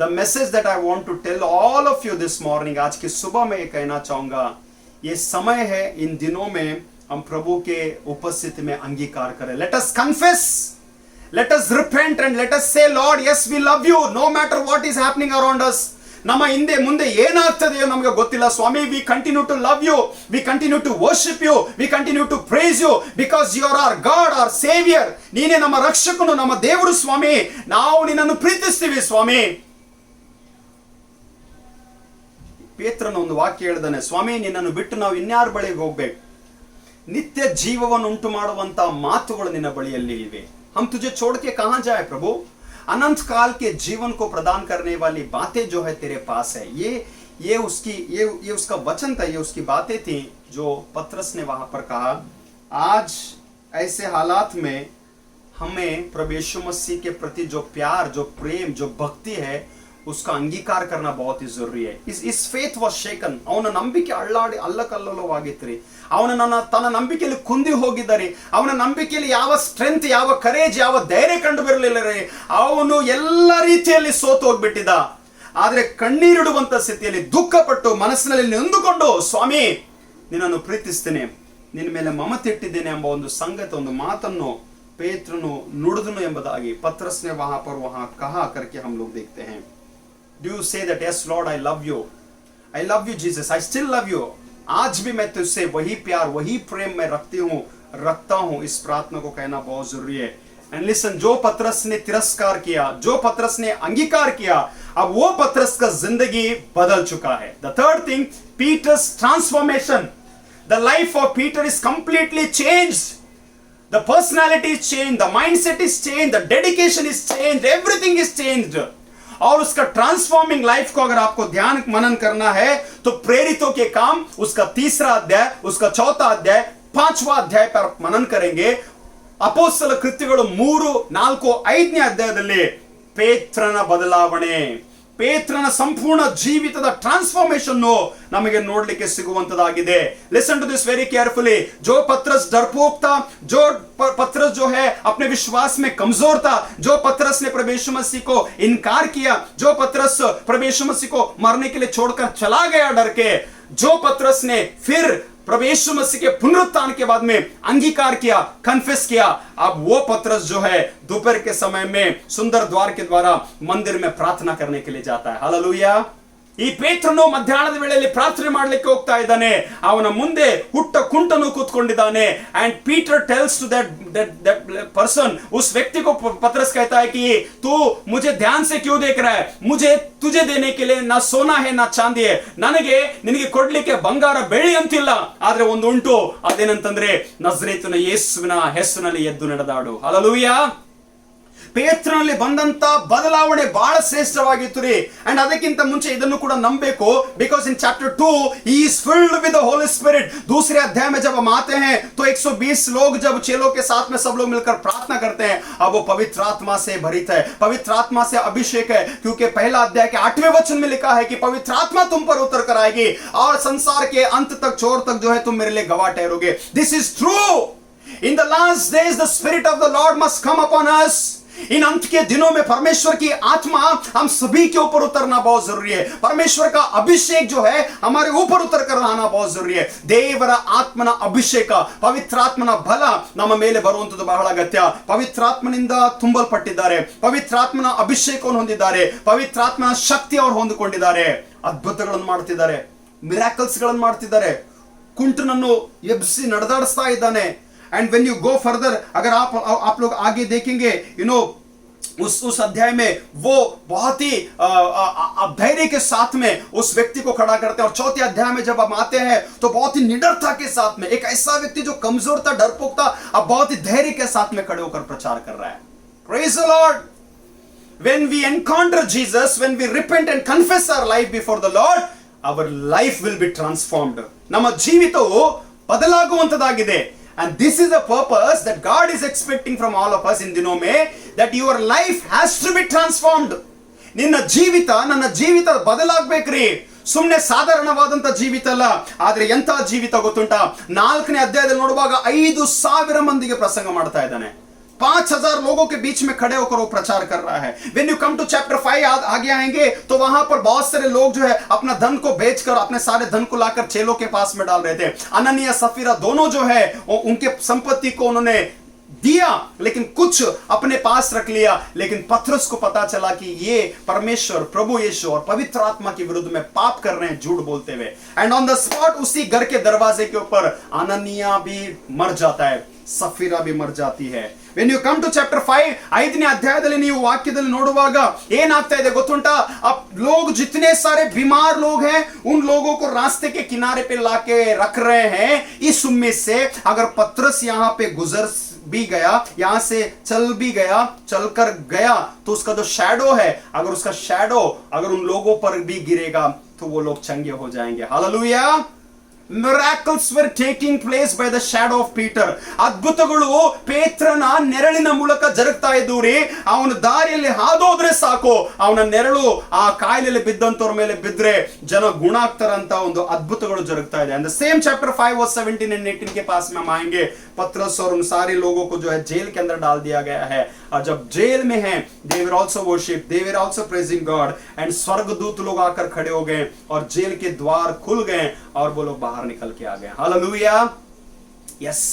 [SPEAKER 1] the message that I want to tell all of you this morning, आज की सुबह में कहना चाहूंगा, ये समय है इन दिनों में हम प्रभु के उपस्थिति में अंगीकार करें. Let us confess, let us repent and let us say, Lord, yes, we love you no matter what is happening around us. ನಮ್ಮ ಹಿಂದೆ ಮುಂದೆ ಏನಾಗ್ತದೆಯೋ ನಮಗೆ ಗೊತ್ತಿಲ್ಲ ಸ್ವಾಮಿ. We continue to love you, we continue to worship you, we continue to praise you because you are our God, our Saviour. ನೀನೇ ನಮ್ಮ ರಕ್ಷಕನು, ನಮ್ಮ ದೇವರು ಸ್ವಾಮಿ. ನಾವು ನಿನ್ನನ್ನು ಪ್ರೀತಿಸ್ತೀವಿ ಸ್ವಾಮಿ. ಪೇತ್ರನ ಒಂದು ವಾಕ್ಯ ಹೇಳಿದಾನೆ, ಸ್ವಾಮಿ ನಿನ್ನನ್ನು ಬಿಟ್ಟು ನಾವು ಇನ್ಯಾರ ಬಳಿಗೆ ಹೋಗ್ಬೇಕು? ನಿತ್ಯ ಜೀವವನ್ನು ಉಂಟು ಮಾಡುವಂತ ಮಾತುಗಳು ನಿನ್ನ ಬಳಿಯಲ್ಲಿ ಇವೆ. हम तुझे छोड़ के कहां जाए प्रभु? अनंत काल के जीवन को प्रदान करने वाली बातें जो है तेरे पास है. ये उसका वचन था, ये उसकी बातें थी जो पतरस ने वहां पर कहा. आज ऐसे हालात में हमें प्रभु यीशु मसीह के प्रति जो प्यार, जो प्रेम, जो भक्ति है उसका अंगीकार करना बहुत ही जरूरी है. इस फेथ वाज शेकन. ಅವನ ನಂಬಿಕೆ ಅಳ್ಳಾಡಿ ಅಲ್ಲಕಲ್ಲೋಲವಾಗಿತ್ತು. ತನ್ನ ನಂಬಿಕೆಯಲ್ಲಿ ಕುಂದಿ ಹೋಗಿದ್ದಾರೆ. ಅವನ ನಂಬಿಕೆಯಲ್ಲಿ ಯಾವ ಸ್ಟ್ರೆಂತ್, ಯಾವ ಕರೇಜ್, ಯಾವ ಧೈರ್ಯ ಕಂಡು ಬರಲಿಲ್ಲ ರೀ. ಅವನು ಎಲ್ಲ ರೀತಿಯಲ್ಲಿ ಸೋತು ಹೋಗ್ಬಿಟ್ಟಿದ್ದ. ಆದ್ರೆ ಕಣ್ಣೀರಿಡುವಂತ ಸ್ಥಿತಿಯಲ್ಲಿ ದುಃಖಪಟ್ಟು ಮನಸ್ಸಿನಲ್ಲಿ ನೊಂದುಕೊಂಡು, ಸ್ವಾಮಿ ನಿನ್ನನ್ನು ಪ್ರೀತಿಸ್ತೇನೆ, ನಿನ್ನ ಮೇಲೆ ಮಮತೆ ಇಟ್ಟಿದ್ದೇನೆ ಎಂಬ ಒಂದು ಸಂಗತಿ, ಒಂದು ಮಾತನ್ನು ಪೇತ್ರನು ನುಡಿದನು ಎಂಬುದಾಗಿ ಪತ್ರಸ್ ने वहां पर कहा करके हम लोग देखते हैं. Do you say that yes Lord I love you Jesus, I still love you. आज भी मैं तुझसे वही प्यार, वही प्रेम मैं रखता हूं. इस प्रार्थना को कहना बहुत जरूरी है. एंड लिसन, जो पतरस ने तिरस्कार किया, जो पतरस ने अंगीकार किया, अब वो पतरस का जिंदगी बदल चुका है. The third thing, Peter's transformation. The life of Peter is completely changed. The personality is changed, the mindset is changed, the dedication is changed, everything is changed. और उसका ट्रांसफॉर्मिंग लाइफ को अगर आपको ध्यान मनन करना है तो प्रेरितों के काम उसका 3रा अध्याय, उसका 4था अध्याय, 5वां अध्याय पर मनन करेंगे. ಅಪೊಸ್ತಲ ಕೃತ್ಯಗಳು 3, 4, 5ನೇ ಅಧ್ಯಾಯದಲ್ಲಿ ಪೇತ್ರನ ಬದಲಾವಣೆ, ಪೇತ್ರನ ಸಂಪೂರ್ಣ ಜೀವಿತದ ಟ್ರಾನ್ಸ್ಫಾರ್ಮೇಶನ್ ನಮಗೆ ನೋಡ್ಲಿಕ್ಕೆ ಸಿಗುವಂತದಾಗಿದೆ. Listen to this very carefully. जो पतरस डरपोक था, जो पतरस जो है अपने विश्वास में कमजोर था, जो पतरस ने प्रभु यीशु मसीह को इनकार किया, जो पतरस प्रभु यीशु मसीह को मरने के लिए छोड़कर चला गया डर के, जो पतरस ने फिर प्रभु यीशु मसीह के पुनरुत्थान के बाद में अंगीकार किया, कन्फेस किया, अब वो पतरस जो है दोपहर के समय में सुंदर द्वार के द्वारा मंदिर में प्रार्थना करने के लिए जाता है. हालेलुया. ಈ ಪೇತ್ರನು ಮಧ್ಯಾಹ್ನದ ವೇಳೆಯಲ್ಲಿ ಪ್ರಾರ್ಥನೆ ಮಾಡಲಿಕ್ಕೆ ಹೋಗ್ತಾ ಇದ್ದಾನೆ. ಅವನ ಮುಂದೆ ಹುಟ್ಟ ಕುಂಟನು ಕೂತ್ಕೊಂಡಿದ್ದಾನೆ. And Peter tells to that person, उस व्यक्ति को पतरस कहता है कि तू मुझे ध्यान से क्यों देख रहा है? मुझे तुझे देने के लिए ना सोना है ना चांदी है. ನನಗೆ ನಿನಗೆ ಕೊಡ್ಲಿಕ್ಕೆ ಬಂಗಾರ ಬೆಳ್ಳಿ ಅಂತಿಲ್ಲ, ಆದ್ರೆ ಒಂದು ಉಂಟು. ಅದೇನಂತಂದ್ರೆ ನಜರೇತಿನ ಯೇಸುವಿನ ಹೆಸರಿನಲ್ಲಿ ಎದ್ದು ನಡೆದಾಡು. ಹಲ್ಲೆಲೂಯಾ. ಪೇತ್ರನಲ್ಲಿ ಬಂದಂತ ಬದಲಾವಣೆ ಬಹಳ ಶ್ರೇಷ್ಠವಾಗಿತ್ತು ರೀ. ಅಂಡ್ ಅದಕ್ಕಿಂತ ಮುಂಚೆ ಇದನ್ನು ಕೂಡ ನಂಬಬೇಕು, because in chapter 2 he is filled with the Holi spirit. दूसरे अध्याय में जब हम आते हैं तो 120 लोग जब चेलों के साथ में सब लोग मिलकर प्रार्थना करते हैं, अब वो पवित्र आत्मा से भरित है, पवित्र आत्मा से अभिषेक है. क्योंकि पहला अध्याय के 8वें वचन में लिखा है कि पवित्र आत्मा तुम पर उतर कर आएगी और संसार के अंत तक, छोर तक जो है तुम मेरे लिए गवाह ठहरोगे. This is true. In the last days the spirit of the Lord must come upon us. इन अंत के दिनों में परमेश्वर की आत्मा हम सभी के ऊपर उतरना बहुत जरूरी है. परमेश्वर का अभिषेक जो है हमारे ऊपर उतर कर आना बहुत जरूरी है. ದೇವರ ಆತ್ಮನ ಅಭಿಷೇಕ, ಪವಿತ್ರಾತ್ಮನ ಬಲ ನಮ್ಮ ಮೇಲೆ ಬರುವಂತದ್ದು ಬಹಳ ಅಗತ್ಯ. ಪವಿತ್ರಾತ್ಮನಿಂದ ತುಂಬಲ್ಪಟ್ಟಿದ್ದಾರೆ, ಪವಿತ್ರಾತ್ಮನ ಅಭಿಷೇಕವನ್ನು ಹೊಂದಿದ್ದಾರೆ, ಪವಿತ್ರಾತ್ಮನ ಶಕ್ತಿ ಅವರು ಹೊಂದಿಕೊಂಡಿದ್ದಾರೆ. ಅದ್ಭುತಗಳನ್ನು ಮಾಡ್ತಿದ್ದಾರೆ, ಮಿರಾಕಲ್ಸ್ ಗಳನ್ನು ಮಾಡ್ತಿದ್ದಾರೆ, ಕುಂಟನನ್ನು ಎಬ್ಬಿಸಿ ನಡೆದಾಡಿಸ್ತಾ ಇದ್ದಾನೆ. And when you go further, अगर आप लोग आगे देखेंगे, यू नो उस अध्याय में वो बहुत ही धैर्य के साथ में उस व्यक्ति को खड़ा करते हैं. और 4थे अध्याय में जब हम आते हैं तो बहुत ही निडरता के साथ में एक ऐसा व्यक्ति जो कमजोर था, डरपोक था, अब बहुत ही धैर्य के साथ में खड़े होकर प्रचार कर रहा है. Praise the Lord. When we encounter Jesus, when we repent and confess our life before the Lord, our life will be transformed. ನಮ್ಮ ಜೀವಿತವು ಬದಲಾಗುವಂತದಾಗಿದೆ. And this is the purpose that God is expecting from all of us in दिनों में, that your life has to be transformed. ನಿನ್ನ ಜೀವಿತ, ನನ್ನ ಜೀವಿತ ಬದಲಾಗಬೇಕ್ರಿ. ಸುಮ್ಮನೆ ಸಾಧಾರಣವಾದಂತ ಜೀವಿತ ಅಲ್ಲ, ಆದ್ರೆ ಎಂತ ಜೀವಿತ ಗೊತ್ತುಂಟ? 4ನೇ ಅಧ್ಯಾಯದಲ್ಲಿ ನೋಡುವಾಗ 5,000 ಮಂದಿಗೆ ಪ್ರಸಂಗ ಮಾಡ್ತಾ ಇದ್ದಾನೆ. 5,000 लोगों के बीच में खड़े होकर वो प्रचार कर रहा है। When you come to chapter 5 आगे आएंगे तो वहां पर बहुत सारे लोग जो है अपना धन को बेचकर अपने सारे धन को लाकर चेलों के पास में डाल रहे थे। अननिया सफीरा दोनों जो है उनके संपत्ति को उन्होंने दिया, लेकिन कुछ अपने पास रख लिया। लेकिन पतरस को पता चला कि ये परमेश्वर, प्रभु यीशु और पवित्र आत्मा के विरुद्ध में पाप कर रहे हैं झूठ बोलते हुए। एंड ऑन द स्पॉट उसी घर के दरवाजे के ऊपर अननिया भी मर जाता है, सफीरा भी मर जाती है। When you come to chapter 5 5ನೇ ಅಧ್ಯಾಯದಲ್ಲಿ ನೀವು ವಾಕ್ಯದಲ್ಲಿ ನೋಡುವಾಗ ಏನಾಗ್ತಾ ಇದೆ ಗೊತ್ತುಂಟಾ? अब लोग जितने सारे बीमार लोग हैं उन लोगों को रास्ते के किनारे पे लाके रख रहे हैं। इस उम्मीद से अगर पतरस यहाँ पे गुजर भी गया, यहां से चल भी गया, चलकर गया, तो उसका जो शैडो है, अगर उसका शैडो अगर उन लोगों पर भी गिरेगा तो वो लोग चंगे हो जाएंगे। Hallelujah. Miracles were taking place by the shadow of Peter. ಅದ್ಭುತಗಳು ಪೇತ್ರನ ನೆರಳಿನ ಮೂಲಕ ಜರುಗ್ತಾ ಇದ್ದು ರೀ. ಅವನ ದಾರಿಯಲ್ಲಿ ಹಾದೋದ್ರೆ ಸಾಕು, ಅವನ ನೆರಳು ಆ ಕಾಯಿಲೆಯಲ್ಲಿ ಬಿದ್ದಂತವ್ರ ಮೇಲೆ ಬಿದ್ರೆ ಜನ ಗುಣ ಆಗ್ತಾರಂತ ಒಂದು ಅದ್ಭುತಗಳು ಜರುಗ್ತಾ ಇದೆ. And the same chapter 5 verse 17 and 18 के पास में हम आएंगे। पतरस और उन सारे लोगों को जो है जेल के अंदर डाल दिया गया है, और जब जेल में हैं they were also worship, they were also praising God, and स्वर्गदूत लोग आकर खड़े हो गए और जेल के द्वार खुल गए और वो लोग बाहर निकल के आ गए। हालेलुया। ಯಸ್,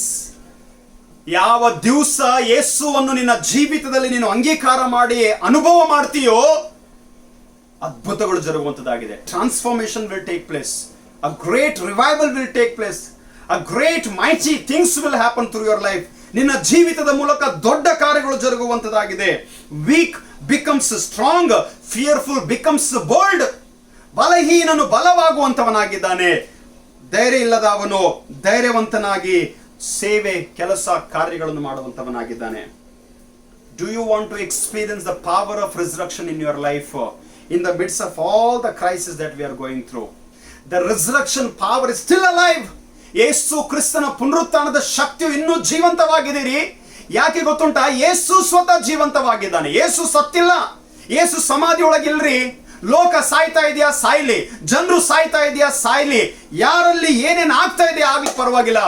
[SPEAKER 1] ಯಾವ ದಿವಸ ಯೇಸುವನ್ನು ನಿನ್ನ ಜೀವಿತದಲ್ಲಿ ನೀನು ಅಂಗೀಕಾರ ಮಾಡಿ ಅನುಭವ ಮಾಡ್ತೀಯೋ ಅದ್ಭುತಗಳು ಜರುಗುವಂತದ್ದಾಗಿದೆ. Transformation will take place, a great revival will take place, a great mighty things will happen through your life. ನಿನ್ನ ಜೀವಿತದ ಮೂಲಕ ದೊಡ್ಡ ಕಾರ್ಯಗಳು ಜರುಗುವಂತದ್ದಾಗಿದೆ. Weak becomes strong, fearful becomes bold. ಬಲಹೀನನು ಬಲವಾಗುವಂತವನಾಗಿದ್ದಾನೆ, ಧೈರ್ಯ ಇಲ್ಲದವನು ಧೈರ್ಯವಂತನಾಗಿ ಸೇವೆ ಕೆಲಸ ಕಾರ್ಯಗಳನ್ನು ಮಾಡುವಂತವನಾಗಿದ್ದಾನೆ. Do you want to experience the power of resurrection in your life in the midst of all the crisis that we are going through? The resurrection power is still alive. ಯೇಸು ಕ್ರಿಸ್ತನ ಪುನರುತ್ಥಾನದ ಶಕ್ತಿಯು ಇನ್ನೂ ಜೀವಂತವಾಗಿದೆ ರೀ. ಯಾಕೆ ಗೊತ್ತುಂಟಾ? ಯೇಸು ಸ್ವತಃ ಜೀವಂತವಾಗಿದ್ದಾನೆ. ಯೇಸು ಸತ್ತಿಲ್ಲ, ಯೇಸು ಸಮಾಧಿ ಒಳಗಿಲ್ರಿ. ಲೋಕ ಸಾಯ್ತಾ ಇದೆಯಾ, ಸಾಯ್ಲಿ. ಜನರು ಸಾಯ್ತಾ ಇದೆಯಾ, ಸಾಯ್ಲಿ. ಯಾರಲ್ಲಿ ಏನೇನು ಆಗ್ತಾ ಇದೆಯಾ ಆಗಲಿ ಪರವಾಗಿಲ್ಲ,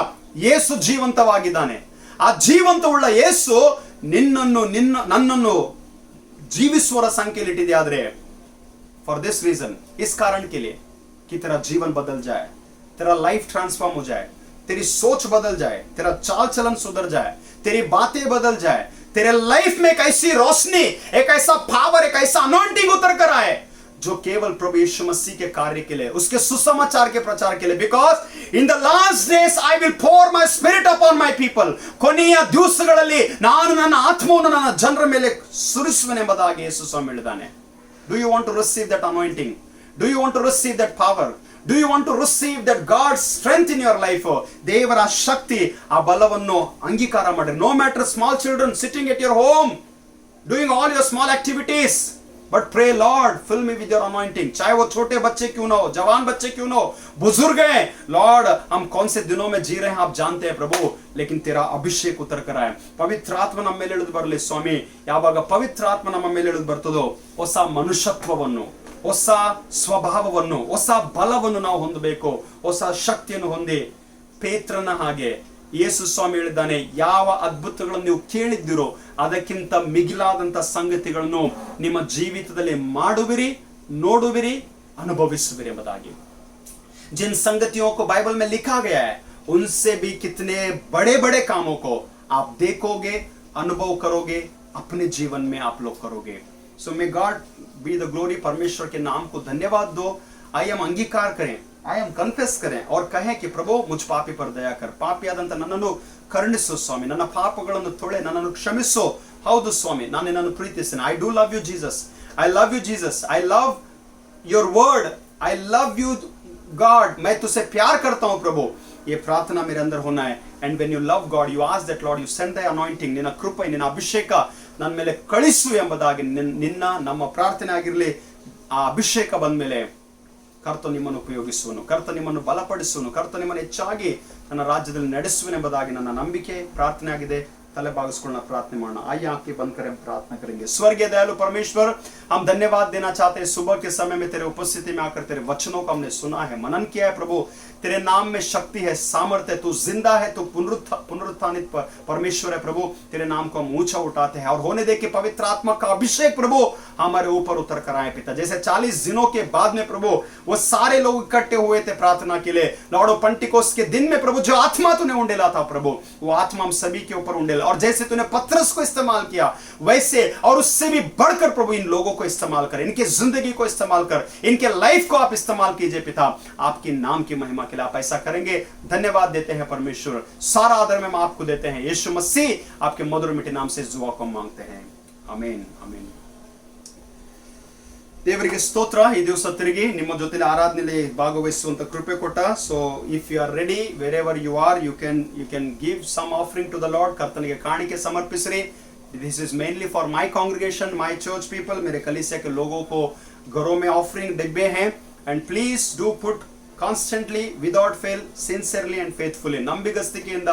[SPEAKER 1] ಯೇಸು ಜೀವಂತವಾಗಿದ್ದಾನೆ. ಆ ಜೀವಂತವುಳ್ಳ ಯೇಸು ನನ್ನನ್ನು ಜೀವಿಸುವರ ಸಂಖ್ಯೆಯಲ್ಲಿ ಇಟ್ಟಿದೆ. ಆದ್ರೆ फॉर दिस रीजन, इस कारण के लिए कि तेरा जीवन बदल जाए, तेरा लाइफ ट्रांसफॉर्म हो जाए, तेरी सोच बदल जाए, तेरा चाल चलन सुधर जाए, तेरी बातें बदल जाए, तेरे लाइफ में एक ऐसी रोशनी, एक ऐसा पावर, एक ऐसा अनॉइंटिंग उतर कर आए जो केवल प्रभु यीशु मसीह के कार्य के लिए, उसके सुसमाचार के प्रचार के लिए. Because in the last days I will pour my spirit upon my people. ಕೊನೆಯ ದಿವಸಗಳಲ್ಲಿ ನಾನು ನನ್ನ ಆತ್ಮವನ್ನು ನನ್ನ ಜನರ ಮೇಲೆ ಸುರಿಸುವೆನೆಂಬುದಾಗಿ ಯೇಸು ಸ್ವಾಮಿ ಹೇಳಿದ್ದಾನೆ. Do you want to receive that anointing? Do you want to receive that power? Do you want to receive that God's strength in your life? ದೇವರ ಶಕ್ತಿ, ಆ ಬಲವನ್ನು ಅಂಗೀಕಾರ ಮಾಡಿ. No matter small children sitting at your home doing all your small activities, but pray, Lord, fill me with your anointing. चाहे वो छोटे बच्चे क्यों ना हो, जवान बच्चे क्यों ना हो, बुजुर्ग हैं, Lord, हम कौन से दिनों में जी रहे हैं आप जानते हैं प्रभु, लेकिन तेरा अभिषेक उतर कर आए. ಪವಿತ್ರ ಆತ್ಮ ನಮ್ಮ ಮೇಲೆ ಇಳಿದು ಬರಲಿ ಸ್ವಾಮಿ. ಯಾವಾಗ ಪವಿತ್ರ ಆತ್ಮ ನಮ್ಮ ಮೇಲೆ ಇಳಿದು ಬರ್ತದೋ ಹೊಸ ಮನುಷ್ಯತ್ವವನ್ನು, ಹೊಸ ಸ್ವಭಾವವನ್ನು, ಹೊಸ ಬಲವನ್ನು ನಾವು ಹೊಂದಬೇಕು, ಹೊಸ ಶಕ್ತಿಯನ್ನು ಹೊಂದಿ ಪೇತ್ರನ ಹಾಗೆ ಯೇಸು ಸ್ವಾಮಿ ಹೇಳಿದ್ದಾನೆ, ಯಾವ ಅದ್ಭುತಗಳನ್ನು ನೀವು ಕೇಳಿದ್ದೀರೋ ಅದಕ್ಕಿಂತ ಮಿಗಿಲಾದಂತ ಸಂಗತಿಗಳನ್ನು ನಿಮ್ಮ ಜೀವಿತದಲ್ಲಿ ಮಾಡುವಿರಿ, ನೋಡುವಿರಿ, ಅನುಭವಿಸುವಿರಿ ಎಂಬುದಾಗಿ. जिन संगतियों को बाइबल में लिखा गया है उनसे भी कितने बड़े बड़े कामों को आप देखोगे, अनुभव करोगे, अपने जीवन में आप लोग करोगे. So may God be the glory. परमेश्वर के नाम को धन्यवाद दो. आइए हम अंगीकार करें, आइए हम कन्फेस करें और कहें कि प्रभु मुझ पापी पर दया कर. ಪಾಪಿಯಾದಂತ ನನ್ನನ್ನು ಕರುಣಿಸು ಸ್ವಾಮಿ, ನನ್ನ ಪಾಪಗಳನ್ನು ತೊಳೆ, ನನ್ನನ್ನು ಕ್ಷಮಿಸು. ಹೌದು ಸ್ವಾಮಿ, ನಾನು ನಿನ್ನನ್ನು ಪ್ರೀತಿಸ್ತೇನೆ. I do love you Jesus, I love you Jesus, I love your word, I love you God, मैं तुझसे प्यार करता हूं प्रभु. ये प्रार्थना मेरे अंदर होना है. And when you love God you ask that Lord, you send the anointing, ನಿನ್ನ ಕೃಪೆ, ನಿನ್ನ ಅಭಿಷೇಕ ನನ್ನ ಮೇಲೆ ಕಳಿಸು ಎಂಬುದಾಗಿ ನಿನ್ನ ನಮ್ಮ ಪ್ರಾರ್ಥನೆ ಆಗಿರಲಿ. ಆ ಅಭಿಷೇಕ ಬಂದ ಮೇಲೆ ಕರ್ತ ನಿಮ್ಮನ್ನು ಉಪಯೋಗಿಸುವನು, ಕರ್ತ ನಿಮ್ಮನ್ನು ಬಲಪಡಿಸುವನು, ಕರ್ತ ನಿಮ್ಮನ್ನು ಹೆಚ್ಚಾಗಿ ನನ್ನ ರಾಜ್ಯದಲ್ಲಿ ನಡೆಸುವನೆಂಬುದಾಗಿ ನನ್ನ ನಂಬಿಕೆ ಪ್ರಾರ್ಥನೆ ಆಗಿದೆ. तले बागस्कोलना प्रार्थना मारना। आइए आंखें बंद करें, प्रार्थना करेंगे। स्वर्गीय दयालु परमेश्वर, हम धन्यवाद देना चाहते हैं सुबह के समय में तेरे उपस्थिति में आकर तेरे वचनों को हमने सुना है, मनन किया है। प्रभु तेरे नाम में शक्ति है, सामर्थ्य है, तू जिंदा है, तू पुनरुत्थानित परमेश्वर है। प्रभु तेरे नाम को हम ऊंचा उठाते हैं और होने दे कि पवित्र आत्मा का अभिषेक प्रभु हमारे ऊपर उतर कर आए पिता। जैसे 40 दिनों के बाद में प्रभु वो सारे लोग इकट्ठे हुए थे प्रार्थना के लिए, लॉर्ड पेंटिकोस्ट के दिन में प्रभु जो आत्मा तूने उंडेला था प्रभु, वो आत्मा हम सभी के ऊपर उंडेला। और जैसे तूने पतरस को इस्तेमाल किया वैसे और उससे भी बढ़कर प्रभु इन लोगों को इस्तेमाल कर, इनकी जिंदगी को इस्तेमाल कर, इनके लाइफ को आप इस्तेमाल कीजिए पिता, आपके नाम की महिमा के लिए आप ऐसा करेंगे। धन्यवाद देते हैं परमेश्वर, सारा आदर में हम आपको देते हैं। यीशु मसीह आपके मधुर मीठे नाम से दुआ को मांगते हैं, आमीन आमीन। ದೇವರಿಗೆ ಸ್ತೋತ್ರ। ಈ ದಿವಸ ತಿರುಗಿ ನಿಮ್ಮ ಜೊತೆಲಿ ಆರಾಧನೆಯಲ್ಲಿ ಭಾಗವಹಿಸುವಂತ ಕೃಪೆ ಕೊಟ್ಟ. So if you are ready, wherever you are, you can give some offering to the Lord. ಕರ್ತನಿಗೆ ಕಾಣಿಕೆ ಸಮರ್ಪಿಸ್ರಿ. This is mainly for my congregation, my church people. मेरे कलीसिया के लोगों को घरों में ऑफरिंग डिब्बे हैं, and please do put constantly, without fail, sincerely and faithfully. ನಂಬಿಗಸ್ತಿಕೆಯಿಂದ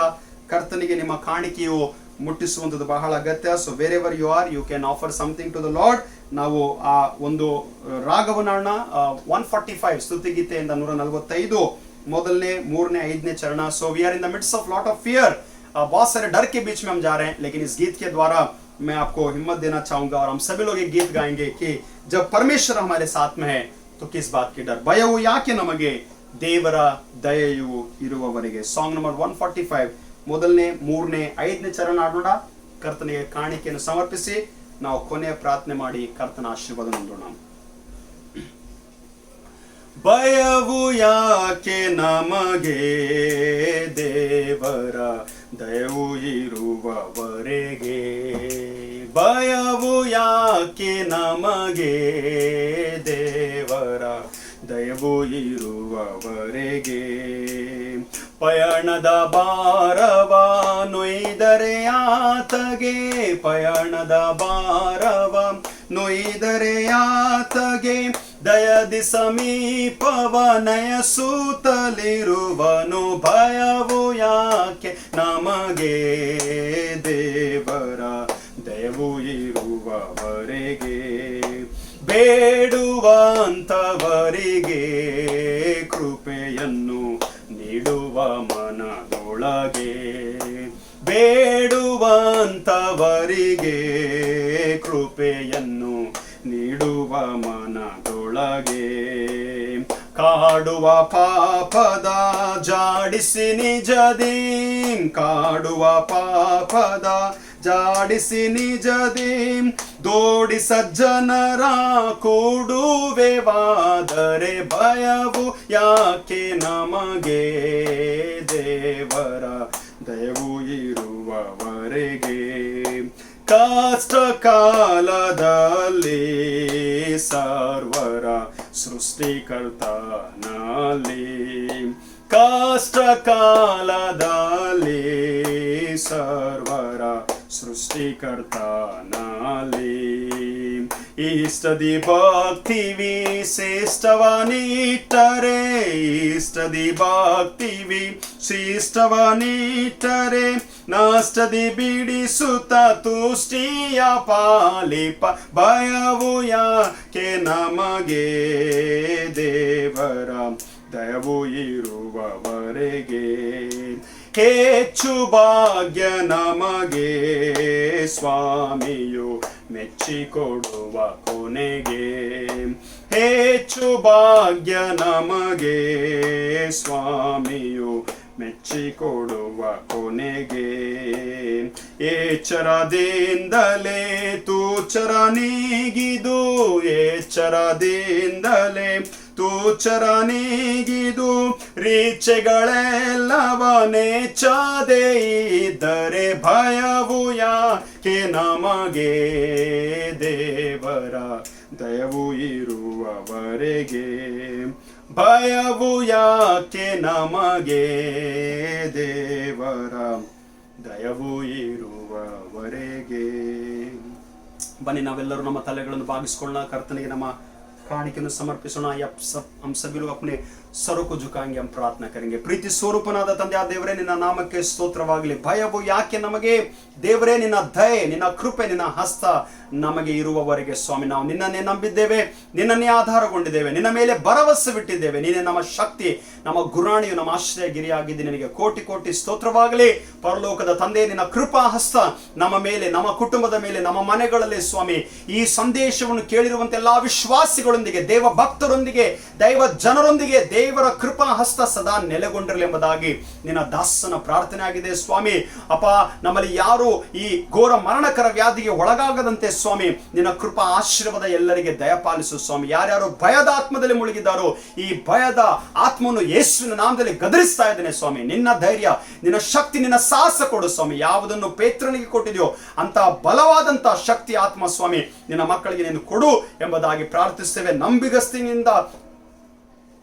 [SPEAKER 1] ಕರ್ತನಿಗೆ ನಿಮ್ಮ ಕಾಣಿಕೆಯು ಮುಟ್ಟಿಸುವಂಥದ್ದು ಬಹಳ ಅಗತ್ಯ. So wherever you are, you can offer something to the Lord. ನಾವು ಆ ಒಂದು ರಾಗವನಾಣ 145 ಸ್ತುತಿಗೀತೆಯಿಂದ 145 ಮೊದಲನೇ, ಮೂರನೇ, 5ನೇ ಚರಣ. So we are in the midst of lot of fear. बहुत सारे डर के बीच में हम जा रहे हैं, लेकिन इस गीत के द्वारा मैं आपको हिम्मत देना चाहूंगा और हम सभी लोग एक गीत गाएंगे कि जब परमेश्वर हमारे साथ में है तो किस बात की डर. ಭಯವು ಯಾಕೆ ನಮಗೆ, ದೇವರ ದಯೆಯು ಇರುವವರೆಗೆ. ಸಾಂಗ್ ನಂಬರ್ 145 ಮೊದಲನೇ, ಮೂರನೇ, 5ನೇ ಚರಣ ಆಡೋಣ. ಕರ್ತನಿಗೆ ಕಾಣಿಕೆಯನ್ನು ಸಮರ್ಪಿಸಿ ನಾವು ಕೊನೆಯ ಪ್ರಾರ್ಥನೆ ಮಾಡಿ ಕರ್ತನ ಆಶೀರ್ವಾದ ಹೊಂದೋಣ. ಭಯವು ಯಾಕೆ ನಮಗೆ, ದೇವರ ದಯವು ಇರುವವರೆಗೆ. ಭಯವು ಯಾಕೆ ನಮಗೆ, ದೇವರ ದಯವು ಇರುವವರೆಗೆ. ಪಯಣದ ಭಾರವ ನೊಯ್ದರೆ ಆತಗೆ, ಪಯಣದ ಭಾರವ ನೊಯ್ದರೆ ಆತಗೆ. ದಯದಿ ಸಮೀಪವ ನಯಸುತ್ತಲಿರುವನು. ಭಯವು ಯಾಕೆ ನಮಗೆ, ದೇವರ ದಯವು ಇರುವವರೆಗೆ. ಬೇಡುವಂತವರಿಗೆ ಕೃಪೆಯನ್ನು ನೀಡುವ ಮನದೊಳಗೆ. ಬೇಡುವಂತವರಿಗೆ ಕೃಪೆಯನ್ನು ನೀಡುವ ಮನದೊಳಗೆ. ಕಾಡುವ ಪಾಪದ ಜಾಡಿಸಿ ನಿಜದಿ, ಕಾಡುವ ಪಾಪದ ಜಾಡಿಸಿ ನಿಜದಿ. ದೋಡಿ ಸಜ್ಜನರ ಕೂಡುವೆವಾದರೆ. ಭಯವು ಯಾಕೆ ನಮಗೆ, ದೇವರ ದಯವು ಇರುವವರೆಗೆ. ಕಷ್ಟ ಕಾಲದಲ್ಲಿ ಸರ್ವರ ಸೃಷ್ಟಿಕರ್ತನಲ್ಲಿ. ಕಷ್ಟ ಕಾಲದಲ್ಲಿ ಸರ್ವರ ಸೃಷ್ಟಿಕರ್ತನಲ್ಲಿ. ಇಷ್ಟದಿ ಭಕ್ತಿ ವಿಶಿಷ್ಟವನಿಟ್ಟರೆ, ಇಷ್ಟದಿ ಭಕ್ತಿ ವಿಶಿಷ್ಟವನಿಟ್ಟರೆ. ನಷ್ಟದಿ ಬಿಡಿಸುತ್ತ ತುಷ್ಟಿಯ ಪಾಲಿಪ. ಭಯವು ಯಾಕೆ ನಮಗೆ, ದೇವರ ದಯವು ಇರುವವರೆಗೆ. ಹೆಚ್ಚು ಭಾಗ್ಯ ನಮಗೆ, ಸ್ವಾಮಿಯು ಮೆಚ್ಚಿಕೊಡುವ ಕೊನೆಗೆ. ಹೆಚ್ಚು ಭಾಗ್ಯ ನಮಗೆ, ಸ್ವಾಮಿಯು ಮೆಚ್ಚಿಕೊಡುವ ಕೊನೆಗೆ. ಎಚ್ಚರದಿಂದಲೇ ತೂಚರ ನೀಗಿದು, ಎಚ್ಚರದಿಂದಲೇ ತೂಚರ ನೀಗಿದು. ರೀಚೆಗಳೆಲ್ಲವ ನೆಚ್ಚದೆ ಇದ್ದರೆ. ಭಯವು ಯಾಕೆ ನಮಗೆ, ದೇವರ ದಯವು ಇರುವವರೆಗೆ. ಭಯವು ಯಾಕೆ ನಮಗೆ, ದೇವರ ದಯವು ಇರುವವರೆಗೆ. ಬನ್ನಿ ನಾವೆಲ್ಲರೂ ನಮ್ಮ ತಲೆಗಳನ್ನು ಬಾಗಿಸ್ಕೊಳ್ಳೋಣ, ಕರ್ತನಿಗೆ ನಮ್ಮ काಣಿಕೆಯನ್ನು ಸಮರ್ಪಿಸೋಣ. हम सभी लोग अपने सरों को झुकाएंगे, हम प्रार्थना करेंगे. ಪ್ರೀತಿ ಸ್ವರೂಪನಾದ ತಂದೆಯಾದ ದೇವರೇ, ನಿನ್ನ ನಾಮಕ್ಕೆ ಸ್ತೋತ್ರವಾಗಲಿ. ಭಯವು ಯಾಕೆ ನಮಗೆ ದೇವರೇ? ನಿನ್ನ ದಯೆ, ನಿನ್ನ ಕೃಪೆ, ನಿನ್ನ ಹಸ್ತ ನಮಗೆ ಇರುವವರೆಗೆ ಸ್ವಾಮಿ ನಾವು ನಿನ್ನನ್ನೇ ನಂಬಿದ್ದೇವೆ, ನಿನ್ನನ್ನೇ ಆಧಾರಗೊಂಡಿದ್ದೇವೆ, ನಿನ್ನ ಮೇಲೆ ಭರವಸೆ ಬಿಟ್ಟಿದ್ದೇವೆ. ನೀನೇ ನಮ್ಮ ಶಕ್ತಿ, ನಮ್ಮ ಗುರಾಣಿಯು, ನಮ್ಮ ಆಶ್ರಯ ಗಿರಿಯಾಗಿದ್ದು ನಿನಗೆ ಕೋಟಿ ಕೋಟಿ ಸ್ತೋತ್ರವಾಗಲಿ. ಪರಲೋಕದ ತಂದೆ, ನಿನ್ನ ಕೃಪಾ ಹಸ್ತ ನಮ್ಮ ಮೇಲೆ, ನಮ್ಮ ಕುಟುಂಬದ ಮೇಲೆ, ನಮ್ಮ ಮನೆಗಳಲ್ಲಿ ಸ್ವಾಮಿ ಈ ಸಂದೇಶವನ್ನು ಕೇಳಿರುವಂತ ಎಲ್ಲಾ ವಿಶ್ವಾಸಿಗಳೊಂದಿಗೆ, ದೇವ ಭಕ್ತರೊಂದಿಗೆ, ದೈವ ಜನರೊಂದಿಗೆ ದೇವರ ಕೃಪಾ ಹಸ್ತ ಸದಾ ನೆಲೆಗೊಂಡಿರಲಿ ಎಂಬುದಾಗಿ ನಿನ್ನ ದಾಸನ ಪ್ರಾರ್ಥನೆ ಆಗಿದೆ ಸ್ವಾಮಿ. ಅಪ್ಪ, ನಮ್ಮಲ್ಲಿ ಯಾರು ಈ ಘೋರ ಮರಣಕರ ವ್ಯಾಧಿಗೆ ಒಳಗಾಗದಂತೆ ಸ್ವಾಮಿ ನಿನ್ನ ಕೃಪಾ ಆಶೀರ್ವಾದ ಎಲ್ಲರಿಗೆ ದಯಪಾಲಿಸು ಸ್ವಾಮಿ. ಯಾರ್ಯಾರು ಭಯದ ಆತ್ಮದಲ್ಲಿ ಮುಳುಗಿದ್ದಾರೋ ಈ ಭಯದ ಆತ್ಮವನ್ನು ಯೇಸುವಿನ ನಾಮದಲ್ಲಿ ಗದರಿಸ್ತಾ ಇದ್ದೇನೆ ಸ್ವಾಮಿ. ನಿನ್ನ ಧೈರ್ಯ, ನಿನ್ನ ಶಕ್ತಿ, ನಿನ್ನ ಸಾಹಸ ಕೊಡು ಸ್ವಾಮಿ. ಯಾವುದನ್ನು ಪೇತ್ರನಿಗೆ ಕೊಟ್ಟಿದೆಯೋ ಅಂತ ಬಲವಾದಂತ ಶಕ್ತಿ ಆತ್ಮ ಸ್ವಾಮಿ ನಿನ್ನ ಮಕ್ಕಳಿಗೆ ನೀನು ಕೊಡು ಎಂಬುದಾಗಿ ಪ್ರಾರ್ಥಿಸ್ತೇವೆ. ನಂಬಿಗಸ್ತಿನಿಂದ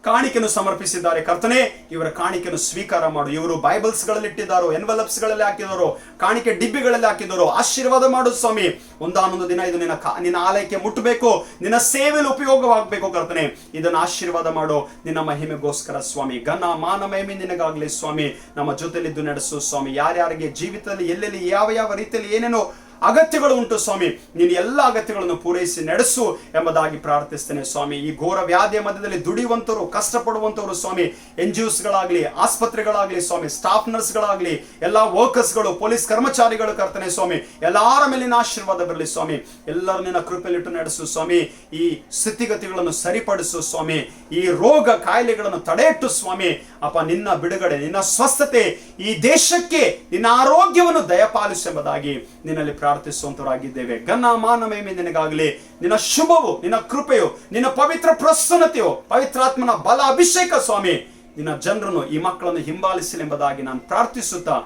[SPEAKER 1] ಕಾಣಿಕೆಯನ್ನು ಸಮರ್ಪಿಸಿದ್ದಾರೆ ಕರ್ತನೆ, ಇವರ ಕಾಣಿಕೆಯನ್ನು ಸ್ವೀಕಾರ ಮಾಡು. ಇವರು ಬೈಬಲ್ಸ್ ಗಳಲ್ಲಿ ಇಟ್ಟಿದ್ದಾರೋ, ಎನ್ವಲಪ್ಸ್ ಗಳಲ್ಲಿ ಹಾಕಿದಾರೋ, ಕಾಣಿಕೆ ಡಿಬ್ಬಿಗಳಲ್ಲಿ ಹಾಕಿದಾರೋ, ಆಶೀರ್ವಾದ ಮಾಡು ಸ್ವಾಮಿ. ಒಂದಾನೊಂದು ದಿನ ಇದು ನಿನ್ನ ಆಲಯಕ್ಕೆ ಮುಟ್ಟಬೇಕು, ನಿನ್ನ ಸೇವೆಯಲ್ಲಿ ಉಪಯೋಗವಾಗಬೇಕು ಕರ್ತನೆ. ಇದನ್ನು ಆಶೀರ್ವಾದ ಮಾಡು ನಿನ್ನ ಮಹಿಮೆಗೋಸ್ಕರ ಸ್ವಾಮಿ. ಘನ ಮಾನ ಮಹಿಮೆ ನಿನಗಾಗಲಿ ಸ್ವಾಮಿ. ನಮ್ಮ ಜೊತೆಲಿದ್ದು ನಡೆಸು ಸ್ವಾಮಿ. ಯಾರ್ಯಾರಿಗೆ ಜೀವಿತದಲ್ಲಿ ಎಲ್ಲೆಲ್ಲಿ ಯಾವ ಯಾವ ರೀತಿಯಲ್ಲಿ ಏನೇನೋ ಅಗತ್ಯಗಳು ಉಂಟು ಸ್ವಾಮಿ, ನೀನು ಎಲ್ಲ ಅಗತ್ಯಗಳನ್ನು ಪೂರೈಸಿ ನಡೆಸು ಎಂಬುದಾಗಿ ಪ್ರಾರ್ಥಿಸ್ತೇನೆ ಸ್ವಾಮಿ. ಈ ಘೋರ ವ್ಯಾಧಿಯ ಮಧ್ಯದಲ್ಲಿ ದುಡಿಯುವಂತವರು, ಕಷ್ಟಪಡುವಂತವರು ಸ್ವಾಮಿ, NGOsಗಳಾಗ್ಲಿ, ಆಸ್ಪತ್ರೆಗಳಾಗ್ಲಿ ಸ್ವಾಮಿ, ಸ್ಟಾಫ್ ನರ್ಸ್ಗಳಾಗ್ಲಿ, ಎಲ್ಲಾ ವರ್ಕರ್ಸ್ಗಳು, ಪೊಲೀಸ್ ಕರ್ಮಚಾರಿಗಳು ಕರ್ತನೆ ಸ್ವಾಮಿ, ಎಲ್ಲಾರ ಮೇಲಿನ ಆಶೀರ್ವಾದ ಬರಲಿ ಸ್ವಾಮಿ. ಎಲ್ಲರೂ ನಿನ್ನ ಕೃಪೆಯಲ್ಲಿಟ್ಟು ನಡೆಸು ಸ್ವಾಮಿ. ಈ ಸ್ಥಿತಿಗತಿಗಳನ್ನು ಸರಿಪಡಿಸು ಸ್ವಾಮಿ. ಈ ರೋಗ ಕಾಯಿಲೆಗಳನ್ನು ತಡೆಯಿಟ್ಟು ಸ್ವಾಮಿ. ಅಪ್ಪ, ನಿನ್ನ ಬಿಡುಗಡೆ, ನಿನ್ನ ಸ್ವಸ್ಥತೆ ಈ ದೇಶಕ್ಕೆ, ನಿನ್ನ ಆರೋಗ್ಯವನ್ನು ದಯಪಾಲಿಸು ಎಂಬುದಾಗಿ ನಿನ್ನಲ್ಲಿ ಪ್ರಾರ್ಥಿಸುವಂತರಾಗಿದ್ದೇವೆ. ಘನ ಮಾನ ಮಹಿಮೆ ನಿನಗಾಗಲಿ. ನಿನ್ನ ಶುಭವು, ನಿನ್ನ ಕೃಪೆಯು, ನಿನ್ನ ಪವಿತ್ರ ಪ್ರಸನ್ನತೆಯು, ಪವಿತ್ರಾತ್ಮನ ಬಲ ಅಭಿಷೇಕ ಸ್ವಾಮಿ ನಿನ್ನ ಜನರನ್ನು, ಈ ಮಕ್ಕಳನ್ನು ಹಿಂಬಾಲಿಸಲಿ ಎಂಬುದಾಗಿ ನಾನು ಪ್ರಾರ್ಥಿಸುತ್ತಾ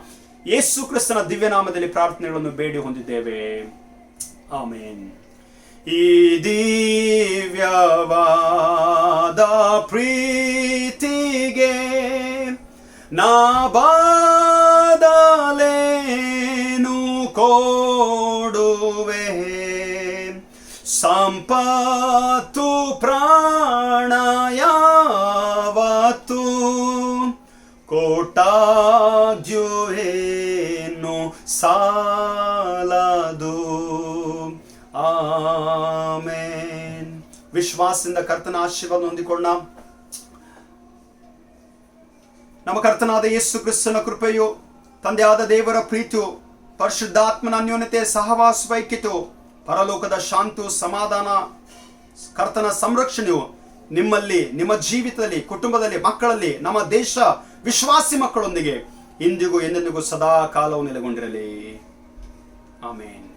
[SPEAKER 1] ಯೇಸು ಕ್ರಿಸ್ತನ ದಿವ್ಯನಾಮದಲ್ಲಿ ಪ್ರಾರ್ಥನೆಗಳನ್ನು ಬೇಡಿ ಹೊಂದಿದ್ದೇವೆ. ಆಮೇನ್. ಈ ದಿವ್ಯವಾದ ಪ್ರೀತಿಗೆ ನಾ ಬಾದಲೇನು ಕೊಡುವೆ, ಸಂಪತ್ತು ಪ್ರಾಣಯಾವತ್ತು ಕೊಟ್ಟಾಗ್ಯೂ ಏನು ಸಾಲದು. ಆಮೇನ್. ವಿಶ್ವಾಸದಿಂದ ಕರ್ತನ ಆಶೀರ್ವಾದ ಹೊಂದಿಕೊಳ್ಳೋಣ. ನಮ್ಮ ಕರ್ತನಾದ ಯೇಸು ಕ್ರಿಸ್ತನ ಕೃಪೆಯು, ತಂದೆಯಾದ ದೇವರ ಪ್ರೀತಿಯು, ಪರಿಶುದ್ಧಾತ್ಮನ ಅನ್ಯೋನ್ಯತೆ, ಸಹವಾಸ ಐಕ್ಯತೆಯು, ಪರಲೋಕದ ಶಾಂತಿಯು, ಸಮಾಧಾನ, ಕರ್ತನ ಸಂರಕ್ಷಣೆಯು ನಿಮ್ಮಲ್ಲಿ, ನಿಮ್ಮ ಜೀವಿತದಲ್ಲಿ, ಕುಟುಂಬದಲ್ಲಿ, ಮಕ್ಕಳಲ್ಲಿ, ನಮ್ಮ ದೇಶ ವಿಶ್ವಾಸಿ ಮಕ್ಕಳೊಂದಿಗೆ ಇಂದಿಗೂ ಎಂದೆಂದಿಗೂ ಸದಾ ಕಾಲವು ನೆಲೆಗೊಂಡಿರಲಿ. ಆಮೇನ್.